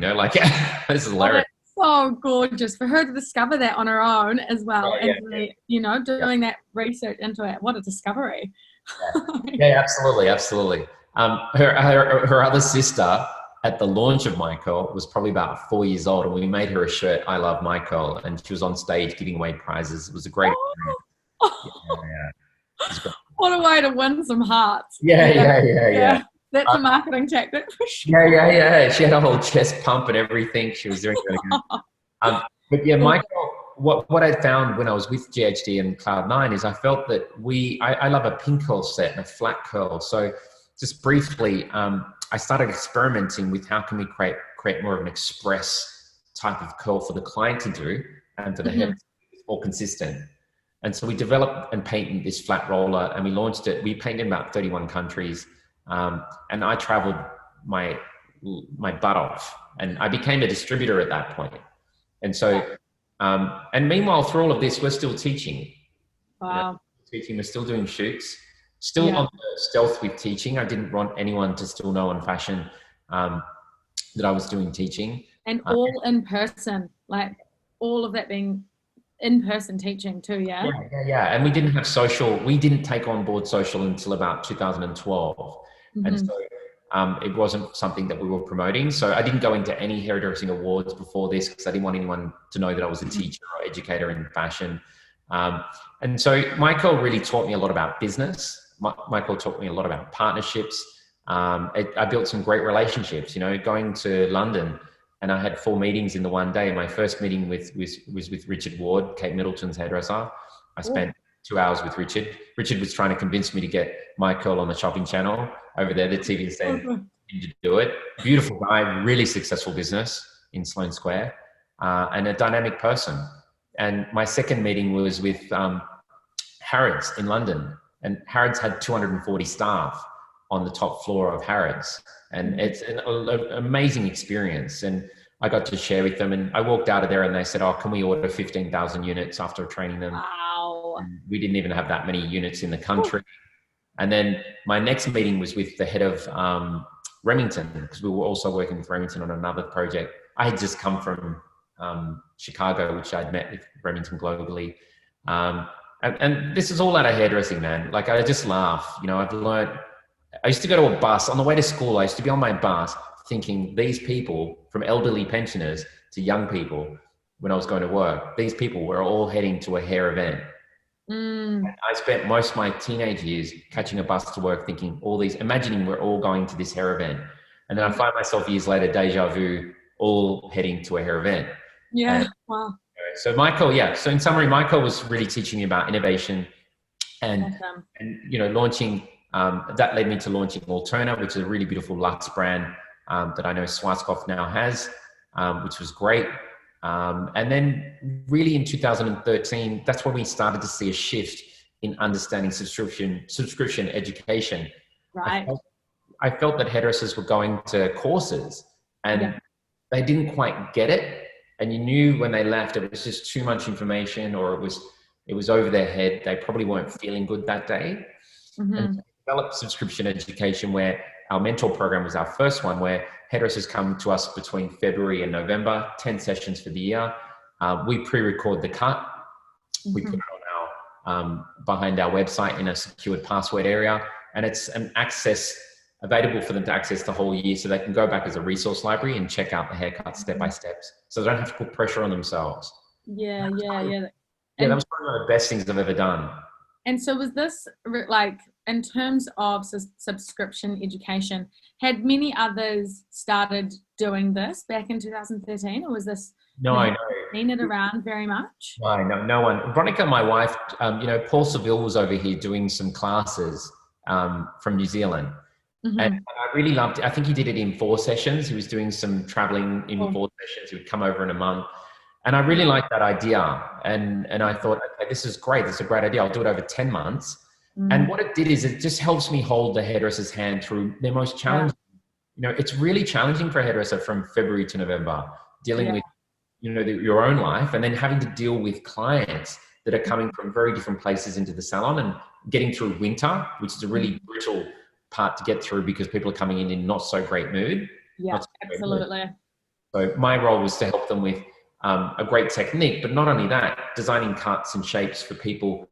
this is hilarious. Oh, so gorgeous for her to discover that on her own as well. Doing that research into it. What a discovery. Yeah, absolutely. Her other sister at the launch of MyCurl was probably about 4 years old, and we made her a shirt, I love MyCurl, and she was on stage giving away prizes. It was a great experience. It was great. What a way to win some hearts. Yeah. That's a marketing tactic for sure. Yeah. She had a whole chest pump and everything. She was doing really good. But yeah, Michael, what I found when I was with GHD and Cloud9 is I felt that I love a pin curl set and a flat curl. So just briefly, I started experimenting with how can we create more of an express type of curl for the client to do and for the hair to be more consistent. And so we developed and patented this flat roller and we launched it. We painted in about 31 countries. And I traveled my butt off and I became a distributor at that point. And so, and meanwhile, through all of this, we're still teaching. Wow. We're still doing shoots, still on the stealth with teaching. I didn't want anyone to still know on fashion that I was doing teaching. And all in person, like all of that being in-person teaching too, yeah? Yeah. And we didn't have social. We didn't take on board social until about 2012. And so it wasn't something that we were promoting. So I didn't go into any hairdressing awards before this because I didn't want anyone to know that I was a teacher or educator in fashion. And so Michael really taught me a lot about business. Michael taught me a lot about partnerships. I built some great relationships, going to London and I had 4 meetings in the one day. My first meeting was with Richard Ward, Kate Middleton's hairdresser. I spent 2 hours with Richard. Richard was trying to convince me to get Michael on the shopping channel over there, the TV stand, to do it. Beautiful guy, really successful business in Sloane Square, and a dynamic person. And my second meeting was with Harrods in London. And Harrods had 240 staff on the top floor of Harrods. And it's an amazing experience. And I got to share with them and I walked out of there and they said, oh, can we order 15,000 units after training them? Wow. And we didn't even have that many units in the country. And then my next meeting was with the head of Remington, because we were also working with Remington on another project. I had just come from Chicago, which I'd met with Remington globally. And this is all out of hairdressing, man. Like I just laugh, I've learned. I used to go to a bus on the way to school. I used to be on my bus thinking these people, from elderly pensioners to young people, when I was going to work, these people were all heading to a hair event. And I spent most of my teenage years catching a bus to work thinking imagining we're all going to this hair event. And then I find myself years later, deja vu, all heading to a hair event. Yeah, wow. So Michael, so in summary, Michael was really teaching me about innovation and launching. That led me to launching Alterna, which is a really beautiful luxe brand that I know Schwarzkopf now has, which was great. And then really in 2013, that's when we started to see a shift in understanding subscription education. Right. I felt that hairdressers were going to courses and they didn't quite get it. And you knew when they left, it was just too much information or it was over their head. They probably weren't feeling good that day. And so we developed subscription education where our mentor program was our first one, where hairdressers come to us between February and November, 10 sessions for the year. We pre-record the cut. We put it on behind our website in a secured password area. And it's an access available for them to access the whole year so they can go back as a resource library and check out the haircut step by steps. So they don't have to put pressure on themselves. Yeah. That was one of the best things I've ever done. And so was this like, in terms of subscription education, had many others started doing this back in 2013, or was this seen it around very much? No one. Veronica, my wife, Paul Seville was over here doing some classes from New Zealand. And I really loved it. I think he did it in 4 sessions. He was doing some traveling in 4 sessions. He would come over in a month. And I really liked that idea. And I thought, okay, this is great. This is a great idea. I'll do it over 10 months. And what it did is it just helps me hold the hairdresser's hand through their most challenging. It's really challenging for a hairdresser from February to November, dealing with, your own life and then having to deal with clients that are coming from very different places into the salon and getting through winter, which is a really brutal part to get through because people are coming in not so great mood. Yeah, absolutely. So my role was to help them with a great technique, but not only that, designing cuts and shapes for people,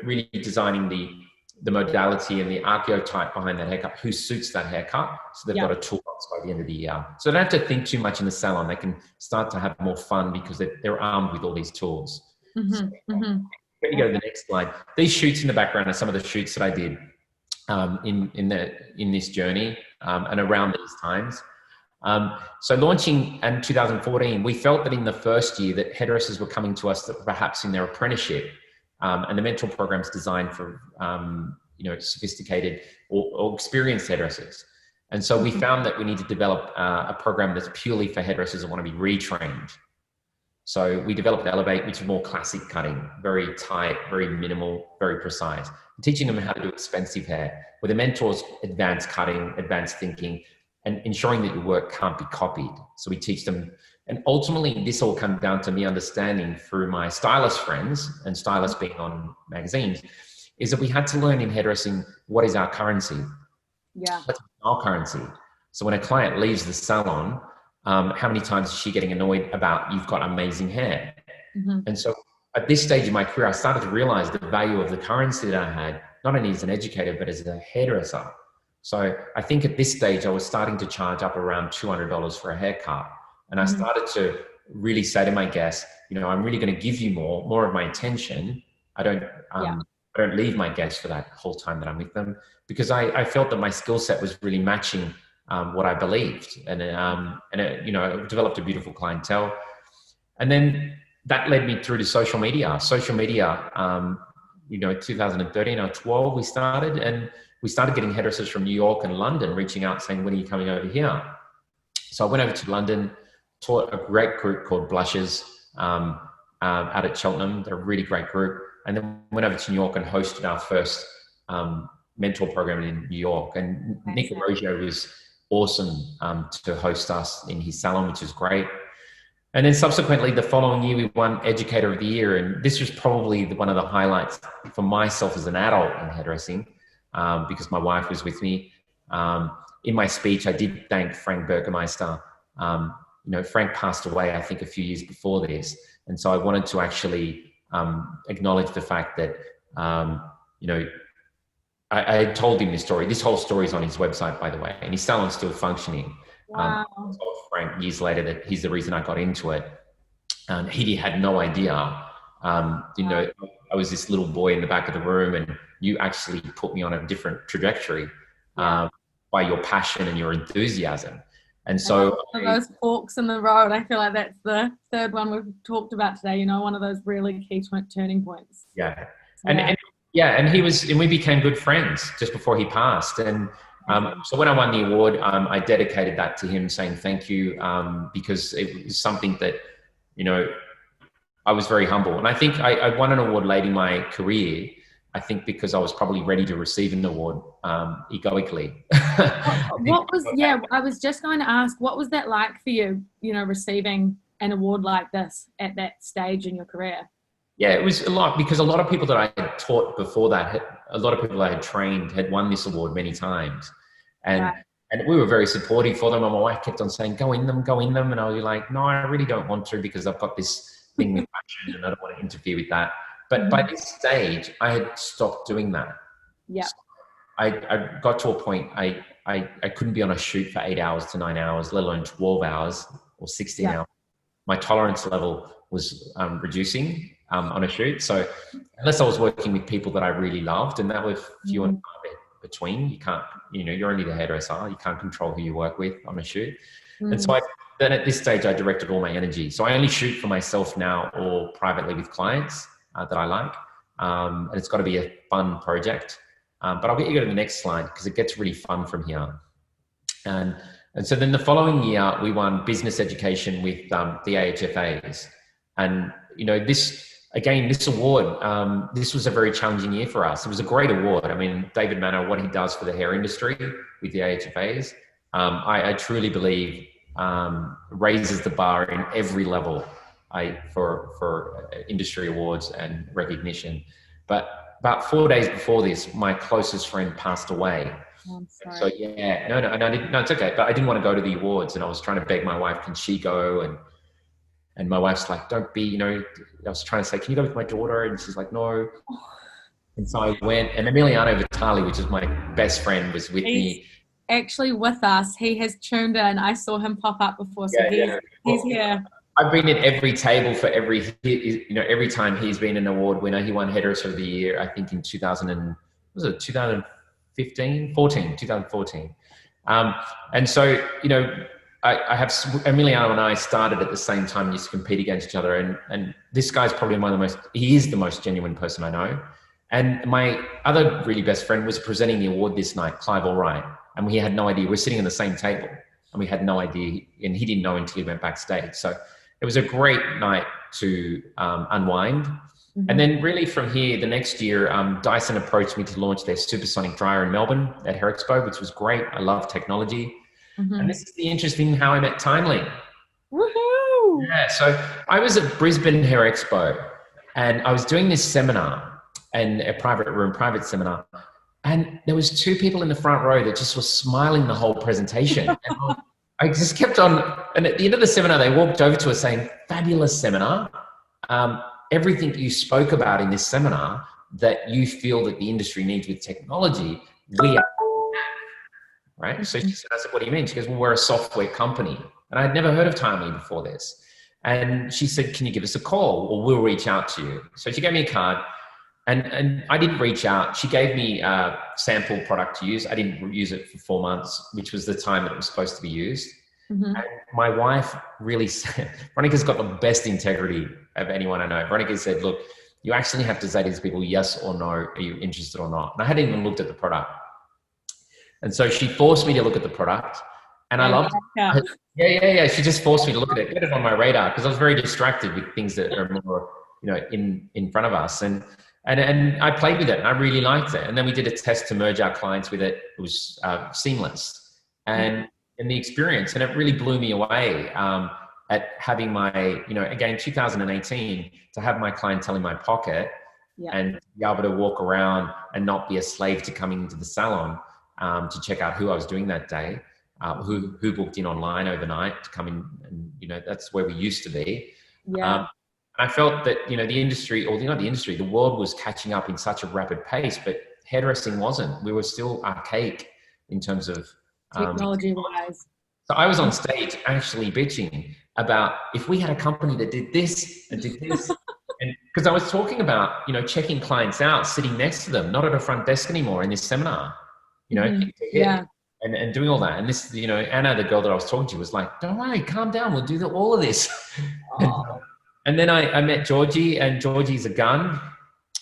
really designing the modality and the archetype behind that haircut, who suits that haircut. So they've got a toolbox by the end of the year. So they don't have to think too much in the salon. They can start to have more fun because they're armed with all these tools. So, you go to the next slide. These shoots in the background are some of the shoots that I did. in this journey and around these times. So launching in 2014, we felt that in the first year that hairdressers were coming to us that perhaps in their apprenticeship, and the mentor program's designed for sophisticated or experienced hairdressers. And so we found that we need to develop a program that's purely for hairdressers that want to be retrained. So we developed Elevate, which is more classic cutting, very tight, very minimal, very precise, teaching them how to do expensive hair, where the mentors advanced cutting, advanced thinking, and ensuring that your work can't be copied. So we teach them, and ultimately this all comes down to me understanding through my stylist friends, and stylists being on magazines, is that we had to learn in hairdressing what is our currency. Yeah. What's our currency? So when a client leaves the salon, how many times is she getting annoyed about you've got amazing hair? Mm-hmm. And so at this stage in my career, I started to realize the value of the currency that I had, not only as an educator, but as a hairdresser. So I think at this stage, I was starting to charge up around $200 for a haircut. And I started to really say to my guests, I'm really going to give you more of my attention. I don't leave my guests for that whole time that I'm with them, because I felt that my skill set was really matching what I believed. And it developed a beautiful clientele. And then that led me through to social media. 2013 or 12, we started, and we started getting hairdressers from New York and London reaching out saying, when are you coming over here? So I went over to London, taught a great group called Blushes out at Cheltenham. They're a really great group. And then went over to New York and hosted our first mentor program in New York. And Nick Ambrosio was awesome to host us in his salon, which is great. And then subsequently, the following year, we won Educator of the Year. And this was probably one of the highlights for myself as an adult in hairdressing, because my wife was with me. In my speech, I did thank Frank Burgermeister. Frank passed away, I think, a few years before this. And so I wanted to actually acknowledge the fact that, I had told him this story. This whole story is on his website, by the way, and his salon's still functioning. Wow. I told Frank years later that he's the reason I got into it. He had no idea. I was this little boy in the back of the room, and you actually put me on a different trajectory by your passion and your enthusiasm. And so those forks in the road, I feel like that's the third one we've talked about today, one of those really key turning points. Yeah. And we became good friends just before he passed. And so when I won the award, I dedicated that to him, saying thank you, because it was something that, I was very humble. And I think I won an award late in my career, I think because I was probably ready to receive an award egoically. I was just going to ask, what was that like for you, receiving an award like this at that stage in your career? Yeah, it was a lot, because a lot of people that I had taught before that, a lot of people I had trained had won this award many times. And we were very supportive for them. And my wife kept on saying, go in them. And I was like, no, I really don't want to, because I've got this thing with passion and I don't want to interfere with that. But by this stage, I had stopped doing that. Yeah. So I got to a point, I couldn't be on a shoot for 8 hours to 9 hours, let alone 12 hours or 16 hours. My tolerance level was reducing on a shoot. So unless I was working with people that I really loved, and that was few and far between, you can't, you're only the hairdresser. You can't control who you work with on a shoot. And so then at this stage, I directed all my energy. So I only shoot for myself now or privately with clients that I like. And it's got to be a fun project. But I'll get you to the next slide, because it gets really fun from here. And so then the following year, we won Business Education with the AHFAs. And, this award, this was a very challenging year for us. It was a great award. I mean, David Manor, what he does for the hair industry with the AHFAs, I truly believe raises the bar in every level for industry awards and recognition. But about 4 days before this, my closest friend passed away. Oh, I'm sorry. So no, it's okay. But I didn't want to go to the awards, and I was trying to beg my wife, can she go? And my wife's like, don't be, I was trying to say, can you go with my daughter? And she's like, no. And so I went, and Emiliano Vitali, which is my best friend, was with me. Actually with us. He has tuned in. I saw him pop up before, so he's here. I've been at every table for every time he's been an award winner. He won Hairdresser of the Year, I think in 2015 2015, 14, 2014. And so, you know, I have Emiliano and I started at the same time, used to compete against each other. And this guy's probably he is the most genuine person I know. And my other really best friend was presenting the award this night, Clive Allwright. And we had no idea. We're sitting on the same table and we had no idea. And he didn't know until he went backstage. So it was a great night to unwind. Mm-hmm. And then really from here, the next year, Dyson approached me to launch their supersonic dryer in Melbourne at Hair Expo, which was great. I love technology. Mm-hmm. And this is the interesting how I met Timely. Woohoo! Yeah, so I was at Brisbane Hair Expo and I was doing this seminar and a private seminar. And there was two people in the front row that just were smiling the whole presentation. And I just kept on, and at the end of the seminar, they walked over to us saying, "Fabulous seminar. Everything you spoke about in this seminar that you feel that the industry needs with technology, we are." Right? So she said, I said, "What do you mean?" She goes, "Well, we're a software company." And I'd never heard of Timely before this. And she said, "Can you give us a call or we'll reach out to you?" So she gave me a card and I didn't reach out. She gave me a sample product to use. I didn't use it for 4 months, which was the time that it was supposed to be used. Mm-hmm. And my wife really said, Veronica's got the best integrity of anyone I know. Veronica said, "Look, you actually have to say to these people, yes or no, are you interested or not?" And I hadn't even looked at the product. And so she forced me to look at the product and I loved it. Yeah. She just forced me to look at it, get it on my radar because I was very distracted with things that are more, you know, in front of us. And I played with it and I really liked it. And then we did a test to merge our clients with it. It was seamless and the experience, and it really blew me away at having my, you know, again, 2018, to have my clientele in my pocket and be able to walk around and not be a slave to coming into the salon. To check out who I was doing that day, who booked in online overnight to come in, and you know that's where we used to be. Yeah. I felt that the industry, or not the industry, the world was catching up in such a rapid pace, but hairdressing wasn't. We were still archaic in terms of technology-wise. So I was on stage actually bitching about if we had a company that did this and did this. And because I was talking about checking clients out, sitting next to them, not at a front desk anymore in this seminar. And doing all that. And this, Anna, the girl that I was talking to, was like, "Don't worry, calm down. We'll do all of this." And then I met Georgie, and Georgie's a gun.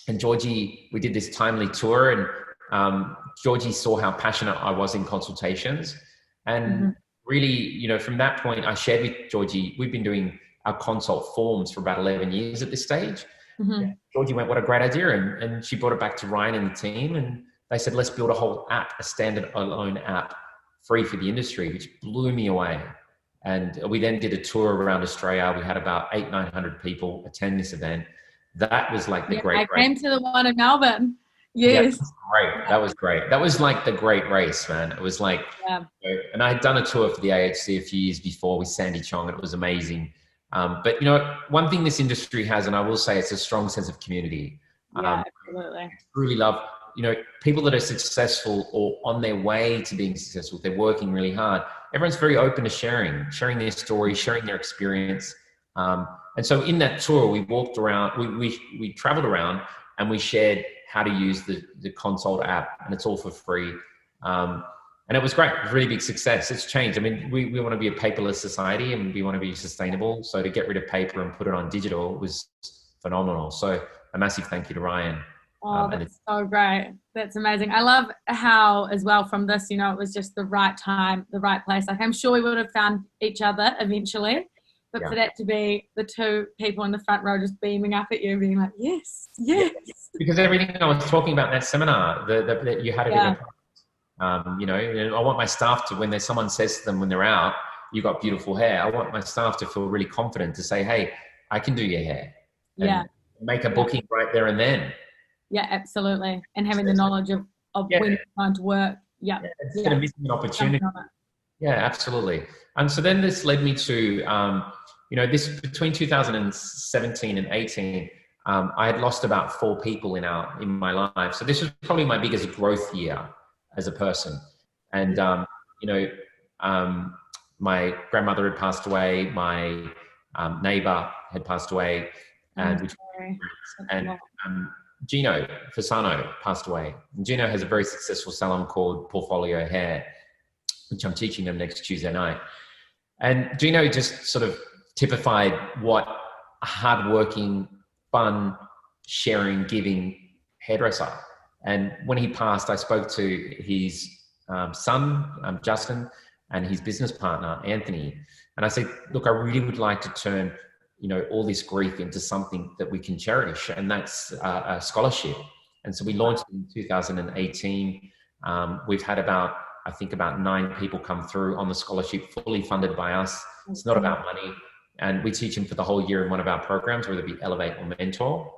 And Georgie, we did this Timely tour, and Georgie saw how passionate I was in consultations. And really, from that point, I shared with Georgie, we've been doing our consult forms for about 11 years at this stage. Georgie went, "What a great idea." And she brought it back to Ryan and the team, and they said, "Let's build a whole app, a standalone app, free for the industry," which blew me away. And we then did a tour around Australia. We had about 800-900 people attend this event. That was like the great race. I came to the one in Melbourne. Yes. Yeah, that was great. That was like the great race, man. It was like, and I had done a tour for the AHC a few years before with Sandy Chong, and it was amazing. But one thing this industry has, and I will say, it's a strong sense of community. Absolutely. I really love people that are successful or on their way to being successful. They're working really hard. Everyone's very open to sharing their story, sharing their experience. And so in that tour, we walked around, we traveled around, and we shared how to use the Consult app, and it's all for free. And it was great. It was a really big success. It's changed. I mean, we want to be a paperless society, and we want to be sustainable. So to get rid of paper and put it on digital was phenomenal. So a massive thank you to Ryan. Oh, that's so great. That's amazing. I love how, as well, from this, it was just the right time, the right place. Like, I'm sure we would have found each other eventually, but for that to be the two people in the front row just beaming up at you, being like, yes. Because everything I was talking about in that seminar, that you had to do. I want my staff to, when someone says to them when they're out, "You got beautiful hair," I want my staff to feel really confident to say, "Hey, I can do your hair." And make a booking right there and then. Yeah, absolutely. And having the knowledge of when it's time to work. Instead of missing an opportunity. Yeah, absolutely. And so then this led me to, this between 2017 and 18, I had lost about 4 people in my life. So this was probably my biggest growth year as a person. And, my grandmother had passed away. My neighbor had passed away. Gino Fasano passed away. And Gino has a very successful salon called Portfolio Hair, which I'm teaching them next Tuesday night. And Gino just sort of typified what a hardworking, fun, sharing, giving hairdresser. And when he passed, I spoke to his son, Justin, and his business partner, Anthony. And I said, look, I really would like to turn, all this grief into something that we can cherish. And that's a scholarship. And so we launched in 2018. We've had about 9 people come through on the scholarship, fully funded by us. It's not about money. And we teach them for the whole year in one of our programs, whether it be Elevate or Mentor.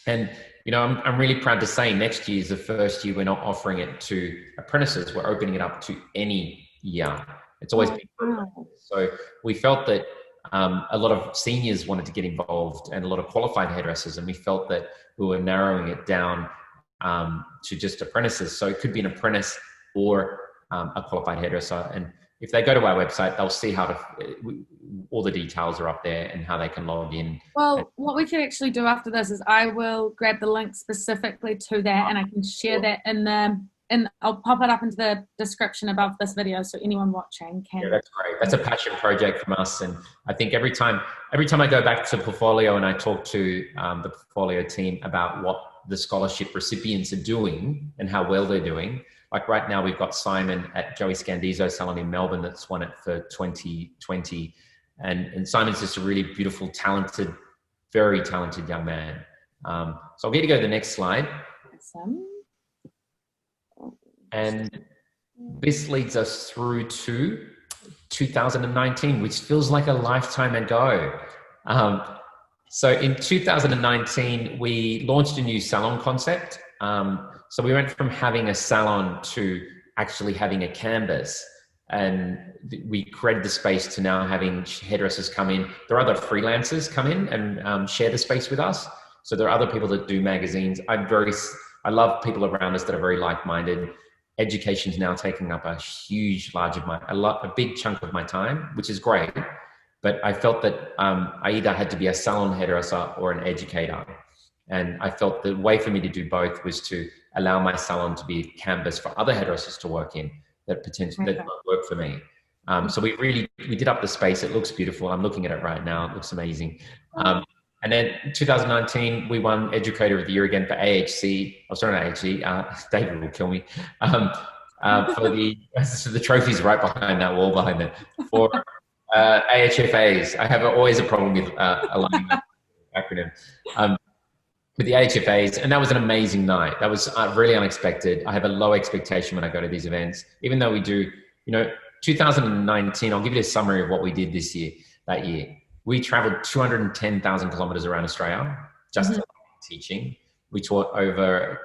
And, I'm really proud to say next year is the first year we're not offering it to apprentices. We're opening it up to any year. It's always been for apprentices. So we felt that a lot of seniors wanted to get involved and a lot of qualified hairdressers. And we felt that we were narrowing it down to just apprentices. So it could be an apprentice or a qualified hairdresser. And if they go to our website, they'll see how all the details are up there and how they can log in. Well, what we can actually do after this is I will grab the link specifically to that, and I can share that and I'll pop it up into the description above this video so anyone watching can. Yeah, that's great. That's a passion project from us. And I think every time I go back to Portfolio and I talk to the Portfolio team about what the scholarship recipients are doing and how well they're doing. Like right now, we've got Simon at Joey Scandizzo Salon in Melbourne that's won it for 2020. And Simon's just a really beautiful, talented, very talented young man. So I'll get to go to the next slide. Awesome. And this leads us through to 2019, which feels like a lifetime ago. So in 2019, we launched a new salon concept. So we went from having a salon to actually having a canvas, and we created the space to now having hairdressers come in. There are other freelancers come in and share the space with us. So there are other people that do magazines. I love people around us that are very like-minded. Education's now taking up a big chunk of my time, which is great. But I felt that I either had to be a salon hairdresser or an educator. And I felt the way for me to do both was to allow my salon to be a canvas for other hairdressers to work in that potentially that might work for me. So we did up the space. It looks beautiful. I'm looking at it right now. It looks amazing. And then 2019, we won Educator of the Year again for AHC. Oh, sorry, not AHC. David will kill me. For the trophies right behind that wall behind it. For AHFAs. I have always a problem with aligning that acronym. With the AHFAs, and that was an amazing night. That was really unexpected. I have a low expectation when I go to these events, even though we do, 2019, I'll give you a summary of what we did that year. We traveled 210,000 kilometers around Australia, just teaching. We taught over,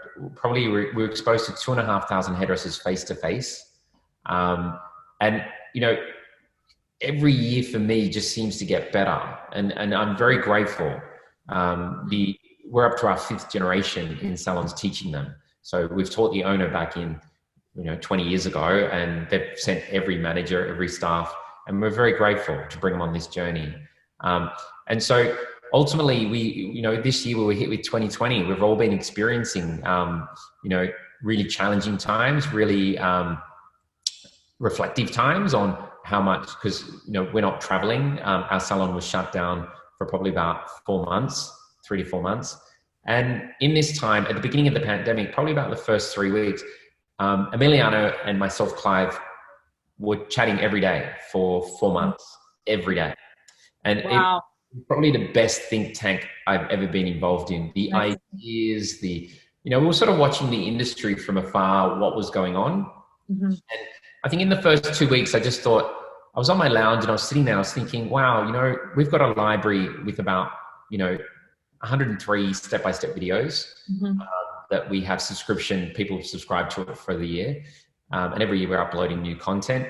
we were exposed to 2,500 hairdressers face to face. And, every year for me just seems to get better. And I'm very grateful. We're up to our 5th generation in salons teaching them. So we've taught the owner back in, 20 years ago, and they've sent every manager, every staff, and we're very grateful to bring them on this journey. And so ultimately this year we were hit with 2020. We've all been experiencing, really challenging times, really reflective times on how much, because, we're not traveling. Our salon was shut down for probably about 4 months. 3 to 4 months. And in this time, at the beginning of the pandemic, probably about the first 3 weeks, Emiliano and myself, Clive, were chatting every day for 4 months, every day. And wow. It was probably the best think tank I've ever been involved in. The ideas, we were sort of watching the industry from afar, what was going on. And I think in the first 2 weeks, I just thought, I was on my lounge and I was sitting there, I was thinking, wow, we've got a library with about, 103 step-by-step videos that we have people subscribe to it for the year. And every year we're uploading new content.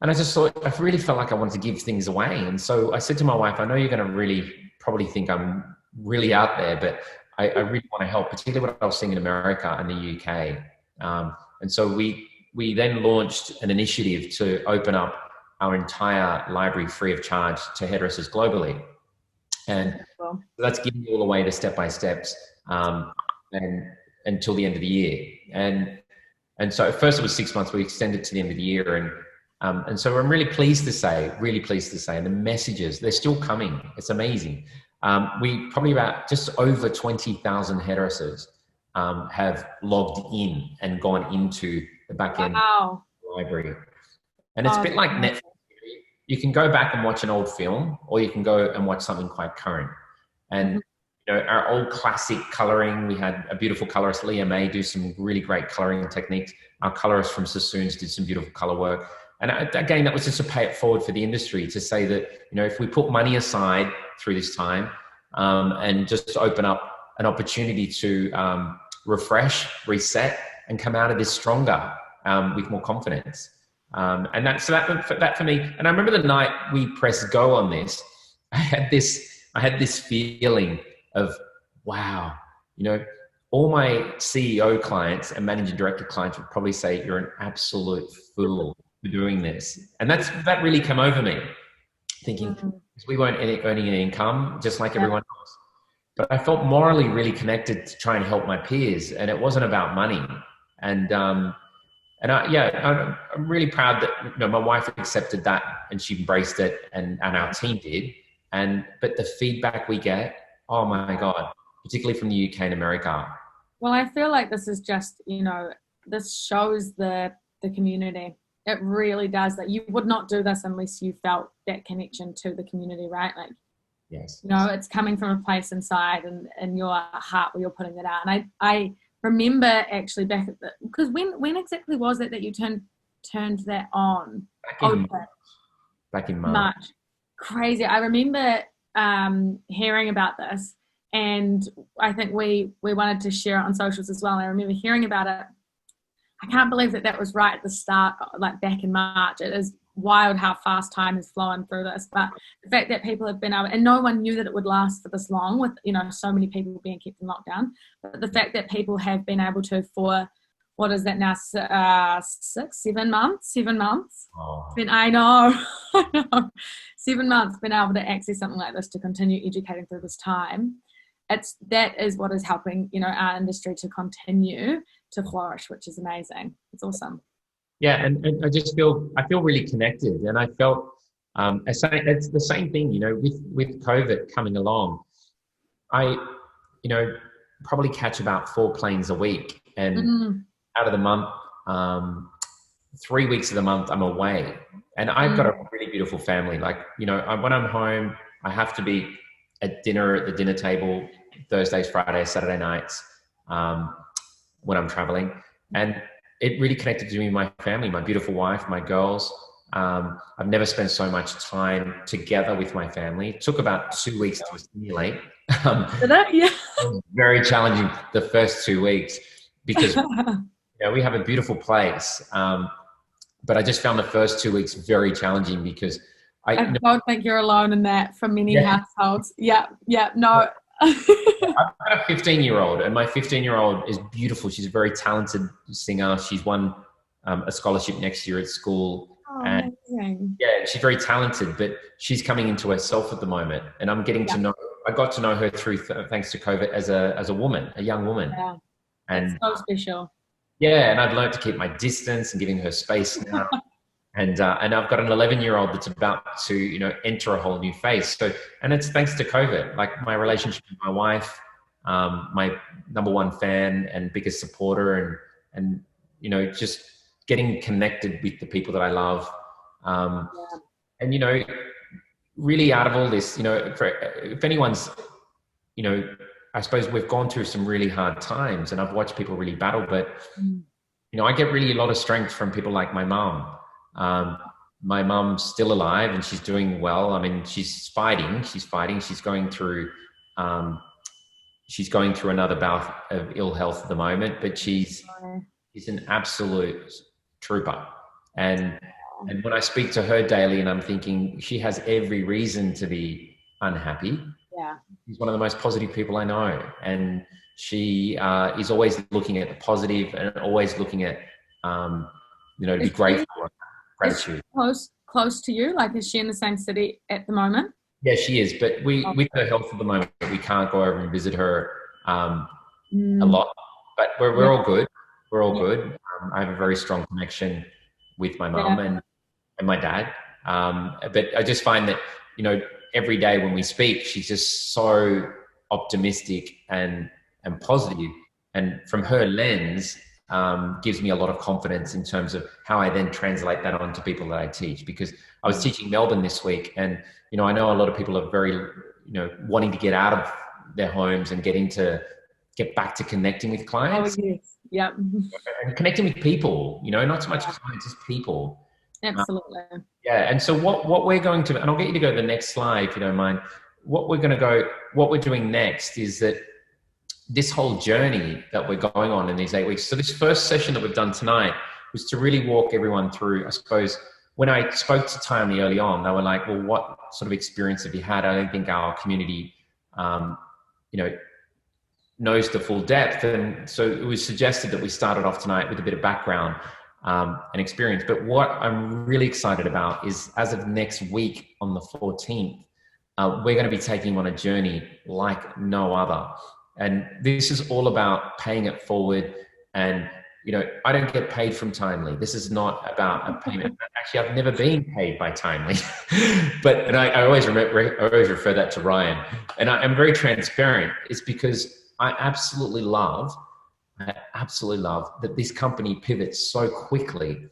And I just thought, I really felt like I wanted to give things away. And so I said to my wife, I know you're going to really probably think I'm really out there, but I really want to help, particularly what I was seeing in America and the UK. And so we then launched an initiative to open up our entire library free of charge to hairdressers globally. And that's giving you all away the step-by-steps. and until the end of the year. And so at first it was 6 months, we extended to the end of the year. And so I'm really pleased to say, and the messages, they're still coming. It's amazing. We probably about just over 20,000 hairdressers have logged in and gone into the back end library. And it's a bit like Netflix. You can go back and watch an old film, or you can go and watch something quite current. And you know, our old classic coloring, we had a beautiful colorist, Leah May, do some really great coloring techniques. Our colorist from Sassoons did some beautiful color work. And again, that was just to pay it forward for the industry, to say that, you know, if we put money aside through this time and just open up an opportunity to refresh, reset, and come out of this stronger with more confidence. And that for me, and I remember the night we pressed go on this, I had this feeling of, wow, you know, all my CEO clients and managing director clients would probably say, you're an absolute fool for doing this. And that really came over me, thinking, we weren't earning any income, just like everyone else. But I felt morally really connected to try and help my peers, and it wasn't about money. I'm really proud that, you know, my wife accepted that and she embraced it, and our team did. But the feedback we get, oh my God, particularly from the UK and America. Well, I feel like this is just, you know, this shows the community. It really does. That you would not do this unless you felt that connection to the community, right? Like, yes, you know, it's coming from a place inside and your heart where you're putting it out. And I remember actually back at because when exactly was it that you turned that on? Back in March. Crazy. I remember hearing about this, and I think we wanted to share it on socials as well. I remember hearing about it. I can't believe that was right at the start, like back in March. It is wild how fast time has flown through this, but the fact that people have been able, and no one knew that it would last for this long, with, you know, so many people being kept in lockdown, but the fact that people have been able to, for what is that now, 7 months? Oh. I know 7 months, been able to access something like this, to continue educating through this time. That is what is helping, you know, our industry to continue to flourish, which is amazing. It's awesome. Yeah, and I feel really connected, and I felt it's the same thing, you know, with COVID coming along. I, you know, probably catch about 4 planes a week, and out of the month, 3 weeks of the month I'm away, and I've got a really beautiful family. Like, you know, when I'm home, I have to be at dinner at the dinner table Thursdays, Fridays, Saturday nights when I'm traveling, and it really connected to me and my family, my beautiful wife, my girls. I've never spent so much time together with my family. It took about 2 weeks to assimilate. Yeah. It was very challenging the first 2 weeks because you know, we have a beautiful place. But I just found the first 2 weeks very challenging because I don't think you're alone in that for many households. Yeah, no. I've got a 15-year-old, and my 15-year-old is beautiful. She's a very talented singer. She's won a scholarship next year at school. Oh, and amazing. yeah, she's very talented, but she's coming into herself at the moment. And I'm getting to know, I got to know her through, thanks to COVID, as a woman, a young woman. Yeah, and so special. Yeah, and I've learned to keep my distance and giving her space now. And I've got an 11-year-old that's about to, you know, enter a whole new phase. So, and it's thanks to COVID. Like, my relationship with my wife, my #1 fan and biggest supporter, and you know, just getting connected with the people that I love. And you know, really out of all this, you know, if anyone's, you know, I suppose we've gone through some really hard times, and I've watched people really battle. But you know, I get really a lot of strength from people like my mom. My mum's still alive and she's doing well. I mean, she's fighting. She's going through another bout of ill health at the moment, but she's an absolute trooper. And when I speak to her daily, and I'm thinking, she has every reason to be unhappy. Yeah. She's one of the most positive people I know. And she is always looking at the positive and always looking at, you know, to be grateful. Gratitude. Close to you? Like, is she in the same city at the moment? Yeah, she is. But with her health at the moment, we can't go over and visit her a lot, but we're all good. We're all good. I have a very strong connection with my mum and my dad. But I just find that, you know, every day when we speak, she's just so optimistic and positive. And from her lens, gives me a lot of confidence in terms of how I then translate that onto people that I teach. Because I was teaching Melbourne this week, and, you know, I know a lot of people are very, you know, wanting to get out of their homes and get back to connecting with clients. Oh, yes. Yep. And connecting with people, you know, not so much clients, just people. Absolutely. Yeah. And so what we're going to, and I'll get you to go to the next slide if you don't mind. What we're doing next is that this whole journey that we're going on in these 8 weeks. So this first session that we've done tonight was to really walk everyone through, I suppose, when I spoke to Timely early on, they were like, well, what sort of experience have you had? I don't think our community, you know, knows the full depth. And so it was suggested that we started off tonight with a bit of background and experience. But what I'm really excited about is, as of next week on the 14th, we're going to be taking on a journey like no other. And this is all about paying it forward. And, you know, I don't get paid from Timely. This is not about a payment. Actually, I've never been paid by Timely. And I always refer that to Ryan. And I'm very transparent. It's because I absolutely love that this company pivots so quickly.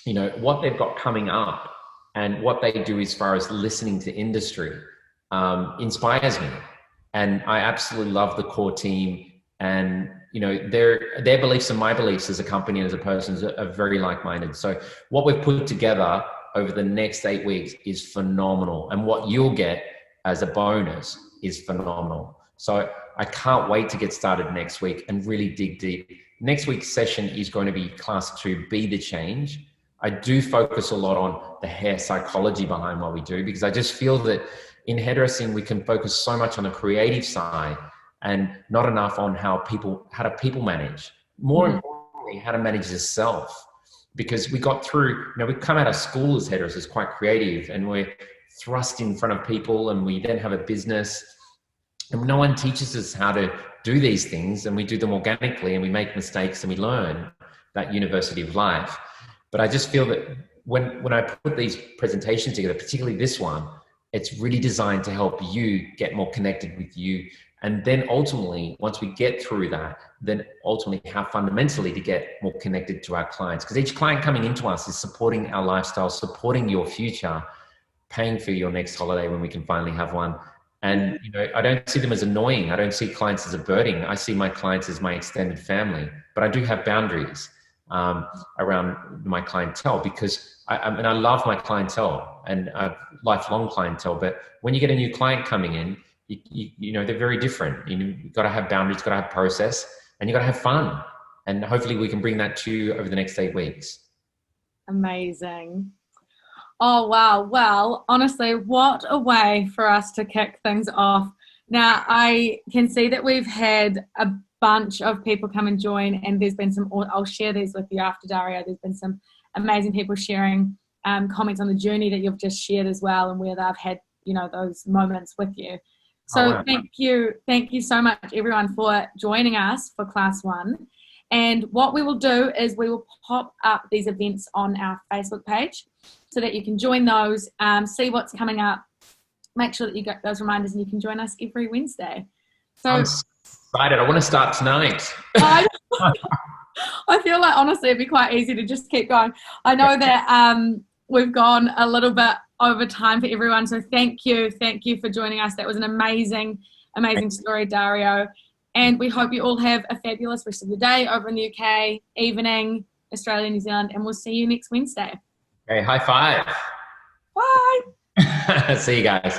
You know, what they've got coming up and what they do as far as listening to industry inspires me. And I absolutely love the core team, and, you know, their beliefs and my beliefs as a company and as a person are very like-minded. So what we've put together over the next 8 weeks is phenomenal. And what you'll get as a bonus is phenomenal. So I can't wait to get started next week and really dig deep. Next week's session is going to be class 2, Be the Change. I do focus a lot on the hair psychology behind what we do, because I just feel that in hairdressing, we can focus so much on the creative side and not enough on how to people manage. More importantly, how to manage yourself. Because we got through, you know, we come out of school as hairdressers quite creative, and we're thrust in front of people, and we then have a business, and no one teaches us how to do these things, and we do them organically, and we make mistakes, and we learn that university of life. But I just feel that when I put these presentations together, particularly this one, it's really designed to help you get more connected with you. And then ultimately, once we get through that, then ultimately how fundamentally to get more connected to our clients. Because each client coming into us is supporting our lifestyle, supporting your future, paying for your next holiday when we can finally have one. And, you know, I don't see them as annoying. I don't see clients as a burden. I see my clients as my extended family. But I do have boundaries around my clientele, because I love my clientele, and lifelong clientele. But when you get a new client coming in, you know, they're very different. You've got to have boundaries, got to have process, and you've got to have fun. And hopefully we can bring that to you over the next 8 weeks. Amazing. Oh, wow. Well, honestly, what a way for us to kick things off. Now, I can see that we've had a bunch of people come and join, and there's been some, I'll share these with you after, Dario. There's been some amazing people sharing comments on the journey that you've just shared as well, and where they've had, you know, those moments with you. So Thank you so much, everyone, for joining us for class 1. And what we will do is we will pop up these events on our Facebook page so that you can join those, see what's coming up, make sure that you get those reminders, and you can join us every Wednesday. So I'm excited. I want to start tonight. I feel like, honestly, it'd be quite easy to just keep going. I know that we've gone a little bit over time for everyone, so thank you for joining us. That was an amazing story, Dario, and we hope you all have a fabulous rest of the day over in the UK, evening, Australia, New Zealand, and we'll see you next Wednesday. Okay, high five. Bye. See you guys.